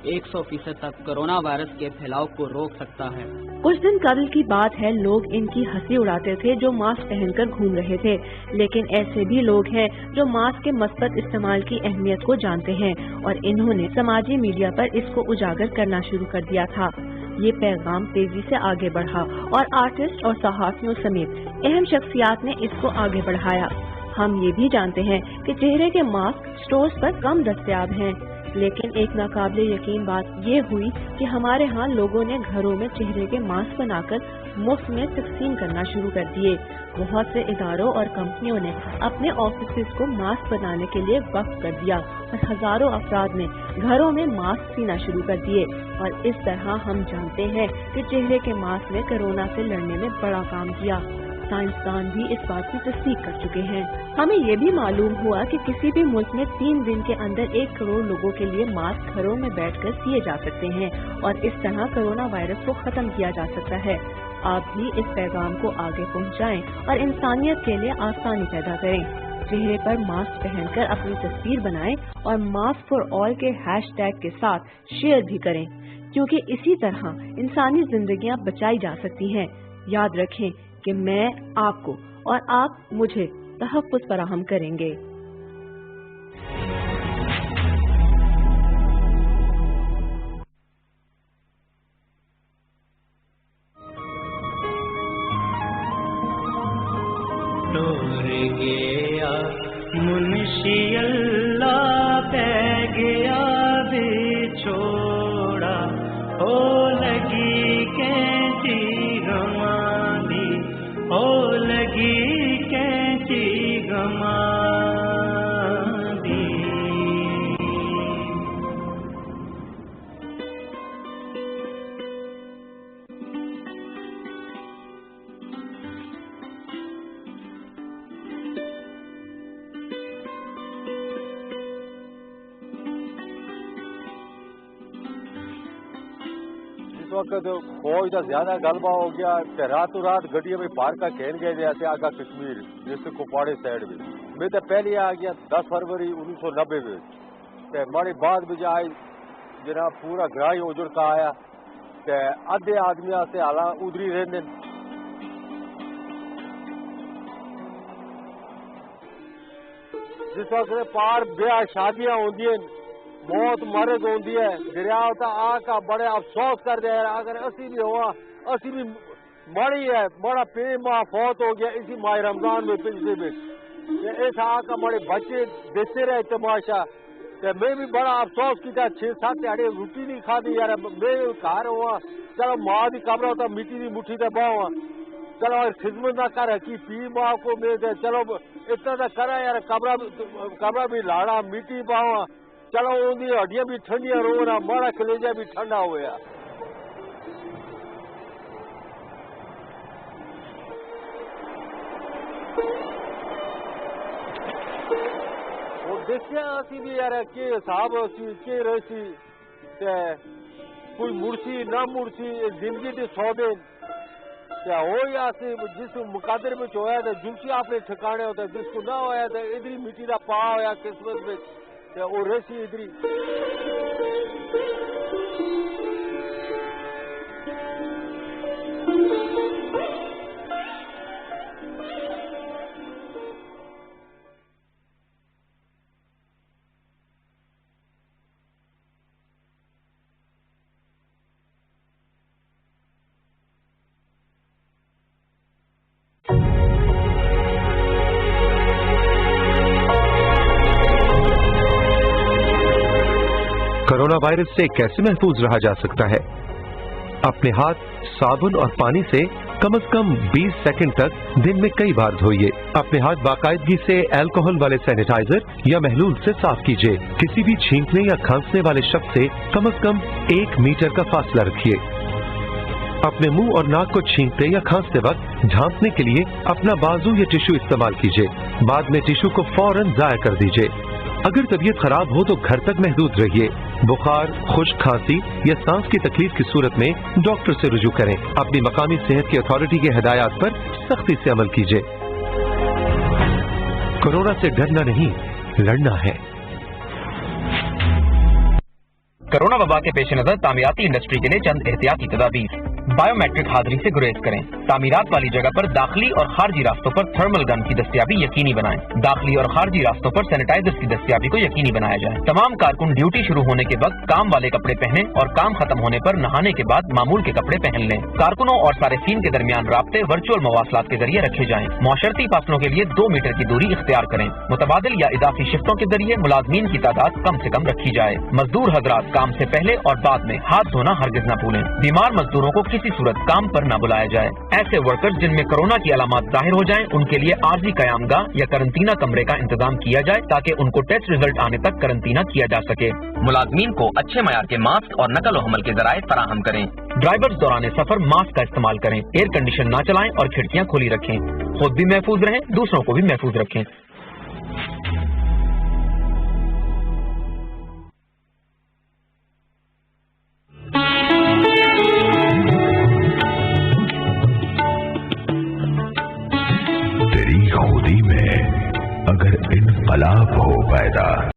100% तक कोरोना वायरस के फैलाव को रोक सकता है। कुछ दिन कबल की बात है, लोग इनकी हंसी उड़ाते थे जो मास्क पहनकर घूम रहे थे, लेकिन ऐसे भी लोग हैं जो मास्क के मस्बत इस्तेमाल की अहमियत को जानते हैं और इन्होंने समाजी मीडिया पर इसको उजागर करना शुरू कर दिया था। ये पैगाम तेजी से आगे बढ़ा और आर्टिस्ट और सहाफियों समेत अहम शख्सियात ने इसको आगे बढ़ाया। हम ये भी जानते हैं कि चेहरे के मास्क स्टोर्स पर कम दस्तयाब हैं, लेकिन एक नाकाबिले यकीन बात ये हुई कि हमारे यहाँ लोगों ने घरों में चेहरे के मास्क बनाकर मुफ्त में तकसीम करना शुरू कर दिए। बहुत से इदारों और कंपनियों ने अपने ऑफिस को मास्क बनाने के लिए वक्फ कर दिया और हजारों अफराद ने घरों में मास्क सीना शुरू कर दिए। और इस तरह हम जानते हैं कि चेहरे के मास्क ने कोरोना से लड़ने में बड़ा काम किया। साइंसदान भी इस बात की तस्दीक कर चुके हैं। हमें ये भी मालूम हुआ कि किसी भी मुल्क में 3 दिन के अंदर 1 करोड़ लोगों के लिए मास्क घरों में बैठकर सिए जा सकते हैं और इस तरह कोरोना वायरस को खत्म किया जा सकता है। आप भी इस पैगाम को आगे पहुंचाएं और इंसानियत के लिए आसानी पैदा करें। चेहरे पर मास्क पहनकर अपनी तस्वीर बनाएं और मास्क फॉर ऑल के हैशटैग के साथ शेयर भी करें, क्योंकि इसी तरह इंसानी जिंदगियां बचाई जा सकती हैं। याद रखें कि मैं आपको और आप मुझे तहफ़्फ़ुज़ फराहम करेंगे। गया मुंशी अल्लाह पै गया बिछोड़ा वक्त फौज का ज्यादा गलबा हो गया ते रातों रात गड्डियां में पार का खेल गए जैसे आगा कश्मीर डिस्ट्रिक्ट कुपवाड़े साइड में मैं तो पहले आ गया 10 फरवरी 1990 में ते हमारे बाद में आए जनाब पूरा ग्राही उजड़ का आया ते आधे आदमी से हाला उधरी रहने जिस वक्त पार ब्याह शादियां होंगी मौत मरद होती है दरिया आका बड़े अफसोस कर दे अगर असी भी हुआ असी भी मरी है बड़ा पे माह फौत हो गया इसी माह रमजान में पिछले में ऐसा आका बड़े बच्चे देखते रहे तमाशा तो मैं भी बड़ा अफसोस किया 6-7 दिहाड़े रोटी नहीं खाधी यार मैं घर हुआ चलो माँ की कब्र होता मिट्टी की मुट्ठी से बाहुआ चलो खिदमत ना कर की पी माँ को मैं चलो इतना तो करा यार कब्र भी लाड़ा मिट्टी बाहुआ चलो उनकी हड्डियां भी ठंडिया रोना माड़ा कलेजा भी ठंडा होया देखिया असी भी यार के हिसाब सी के रही कोई मुड़सी ना मुड़सी जिंदगी के 100 दिन हो या जिस मुकादर में होया तो जुलसी अपने ठिकाने होता जिसको ना होया तो इधरी मिट्टी का पा होया किस्मत में वो रेसी इधरी कोरोना वायरस से कैसे महफूज रहा जा सकता है? अपने हाथ साबुन और पानी से कम से 20 सेकंड तक दिन में कई बार धोइए। अपने हाथ बाकायदगी से अल्कोहल वाले सैनिटाइजर या महलूल से साफ कीजिए। किसी भी छींकने या खांसने वाले शख्स से कम 1 मीटर का फासला रखिए। अपने मुंह और नाक को छींकते या खांसते वक्त झांकने के लिए अपना बाजू या टिश्यू इस्तेमाल कीजिए। बाद में टिश्यू को फौरन जाया कर दीजिए। अगर तबीयत खराब हो तो घर तक महदूद रहिए। बुखार, खुश्क खांसी या सांस की तकलीफ की सूरत में डॉक्टर से रुजू करें। अपनी मकामी सेहत की अथॉरिटी के हिदायत पर सख्ती से अमल कीजिए। कोरोना से डरना नहीं, लड़ना है। कोरोना वबा के पेश नजर तामीराती इंडस्ट्री के लिए चंद एहतियाती तदाबीर। बायोमेट्रिक हाजिरी से गुरेज करें। तामीरात वाली जगह पर दाखिली और खारजी रास्तों पर थर्मल गन की दस्तियाबी यकीनी बनाएं। दाखिली और खारजी रास्तों पर सैनिटाइजर की दस्तियाबी को यकीनी बनाया जाए। तमाम कारकुन ड्यूटी शुरू होने के वक्त काम वाले कपड़े पहने और काम खत्म होने पर नहाने के बाद मामूल के कपड़े पहन लें। कारकुनों और सारिफीन के दरमियान राब्ते वर्चुअल मवासलात के जरिए रखे जाएं। मौशरती फासलों के लिए 2 मीटर की दूरी इख्तियार करें। मुतबादिल या इदाफी शिफ्टों के जरिए मुलाजमीन की तादाद कम से कम रखी जाए। मजदूर हजरात काम से पहले और बाद में हाथ धोना हरगिज न भूलें। बीमार मजदूरों को किसी सूरत काम पर न बुलाया जाए। ऐसे वर्कर्स जिनमें कोरोना की अलामत जाहिर हो जाएं, उनके लिए आर्जी कयामगाह या करंटीना कमरे का इंतजाम किया जाए ताकि उनको टेस्ट रिजल्ट आने तक करंटीना किया जा सके। मुलाजमीन को अच्छे मयार के मास्क और नकल व हमल के जराये फराहम करें। ड्राइवर्स दौरान सफर मास्क का इस्तेमाल करें। एयर कंडीशन न चलाएं और खिड़कियां खुली रखें। खुद भी महफूज रहें, दूसरों को भी महफूज रखें। तेरी खुदी में अगर इनकलाब हो पैदा